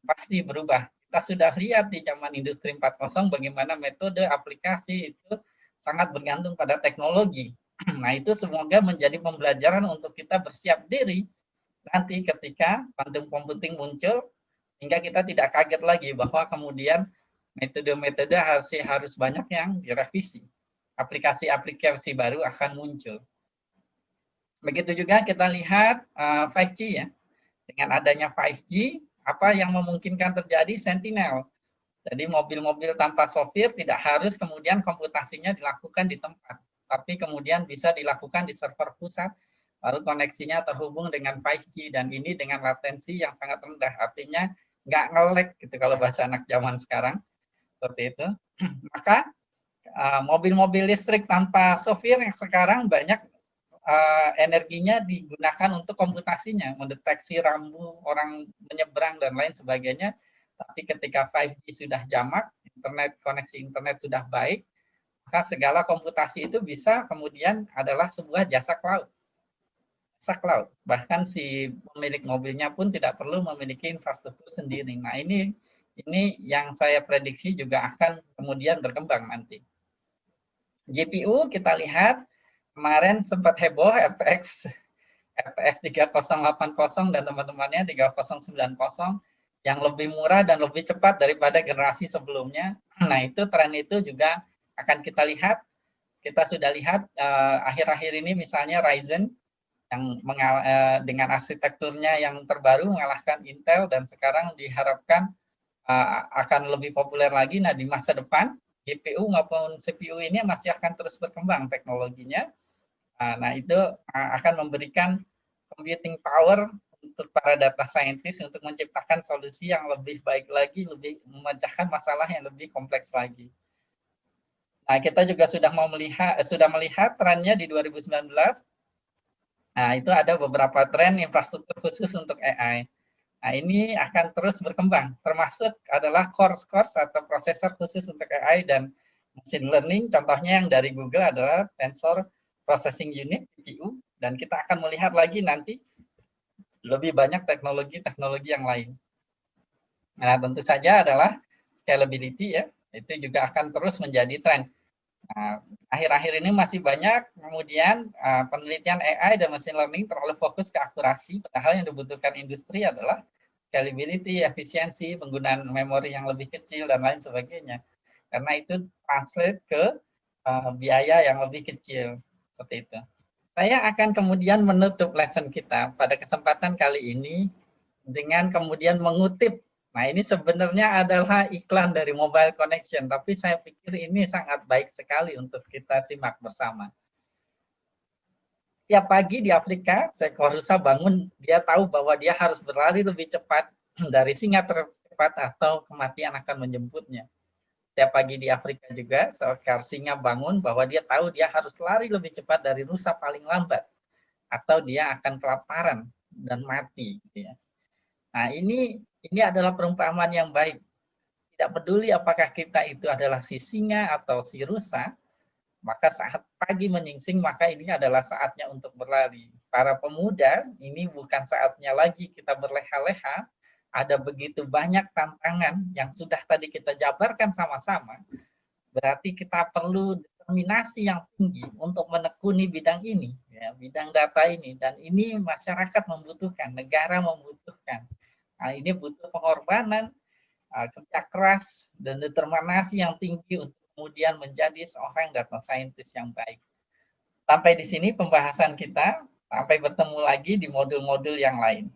Pasti berubah. Kita sudah lihat di zaman industri 4.0 bagaimana metode aplikasi itu sangat bergantung pada teknologi. Nah itu semoga menjadi pembelajaran untuk kita bersiap diri nanti ketika quantum computing muncul, hingga kita tidak kaget lagi bahwa kemudian metode-metode harus banyak yang direvisi. Aplikasi-aplikasi baru akan muncul. Begitu juga kita lihat 5G ya. Dengan adanya 5G, apa yang memungkinkan terjadi? Sentinel. Jadi mobil-mobil tanpa sopir tidak harus kemudian komputasinya dilakukan di tempat, tapi kemudian bisa dilakukan di server pusat, lalu koneksinya terhubung dengan 5G, dan ini dengan latensi yang sangat rendah, artinya nggak nge-lag gitu kalau bahasa anak zaman sekarang, seperti itu. Maka mobil-mobil listrik tanpa sopir yang sekarang banyak energinya digunakan untuk komputasinya, mendeteksi rambu orang menyeberang dan lain sebagainya. Tapi ketika 5G sudah jamak, koneksi internet sudah baik, maka segala komputasi itu bisa kemudian adalah sebuah jasa cloud. Cloud. Bahkan si pemilik mobilnya pun tidak perlu memiliki infrastruktur sendiri. Nah, ini yang saya prediksi juga akan kemudian berkembang nanti. GPU kita lihat kemarin sempat heboh RTX 3080 dan teman-temannya 3090 yang lebih murah dan lebih cepat daripada generasi sebelumnya. Nah, itu tren itu juga akan kita lihat. Kita sudah lihat akhir-akhir ini misalnya Ryzen yang dengan arsitekturnya yang terbaru mengalahkan Intel dan sekarang diharapkan akan lebih populer lagi. Nah, di masa depan GPU maupun CPU ini masih akan terus berkembang teknologinya. Nah, itu akan memberikan computing power untuk para data scientist untuk menciptakan solusi yang lebih baik lagi, lebih memecahkan masalah yang lebih kompleks lagi. Nah, kita juga sudah melihat trennya di 2019. Nah, itu ada beberapa tren infrastruktur khusus untuk AI. Nah, ini akan terus berkembang, termasuk adalah cores atau prosesor khusus untuk AI dan machine learning. Contohnya yang dari Google adalah Tensor Processing Unit, TPU, dan kita akan melihat lagi nanti lebih banyak teknologi-teknologi yang lain. Nah, tentu saja adalah scalability ya, itu juga akan terus menjadi tren. Nah, akhir-akhir ini masih banyak kemudian penelitian AI dan machine learning terlalu fokus ke akurasi, padahal yang dibutuhkan industri adalah scalability, efisiensi, penggunaan memori yang lebih kecil, dan lain sebagainya. Karena itu translate ke biaya yang lebih kecil. Seperti itu. Saya akan kemudian menutup lesson kita pada kesempatan kali ini dengan kemudian mengutip. Nah, ini sebenarnya adalah iklan dari Mobile Connection, tapi saya pikir ini sangat baik sekali untuk kita simak bersama. Setiap pagi di Afrika, seekor rusa bangun, dia tahu bahwa dia harus berlari lebih cepat dari singa tercepat atau kematian akan menjemputnya. Setiap pagi di Afrika juga, seekor singa bangun bahwa dia tahu dia harus lari lebih cepat dari rusa paling lambat, atau dia akan kelaparan dan mati. Gitu ya. Nah, ini adalah perumpamaan yang baik. Tidak peduli apakah kita itu adalah si singa atau si rusa, maka saat pagi menyingsing, maka ini adalah saatnya untuk berlari. Para pemuda, ini bukan saatnya lagi kita berleha-leha, ada begitu banyak tantangan yang sudah tadi kita jabarkan sama-sama, berarti kita perlu determinasi yang tinggi untuk menekuni bidang ini, ya, bidang data ini, dan ini masyarakat membutuhkan, negara membutuhkan. Nah, ini butuh pengorbanan, kerja keras, dan determinasi yang tinggi untuk kemudian menjadi seorang data scientist yang baik. Sampai di sini pembahasan kita, sampai bertemu lagi di modul-modul yang lain.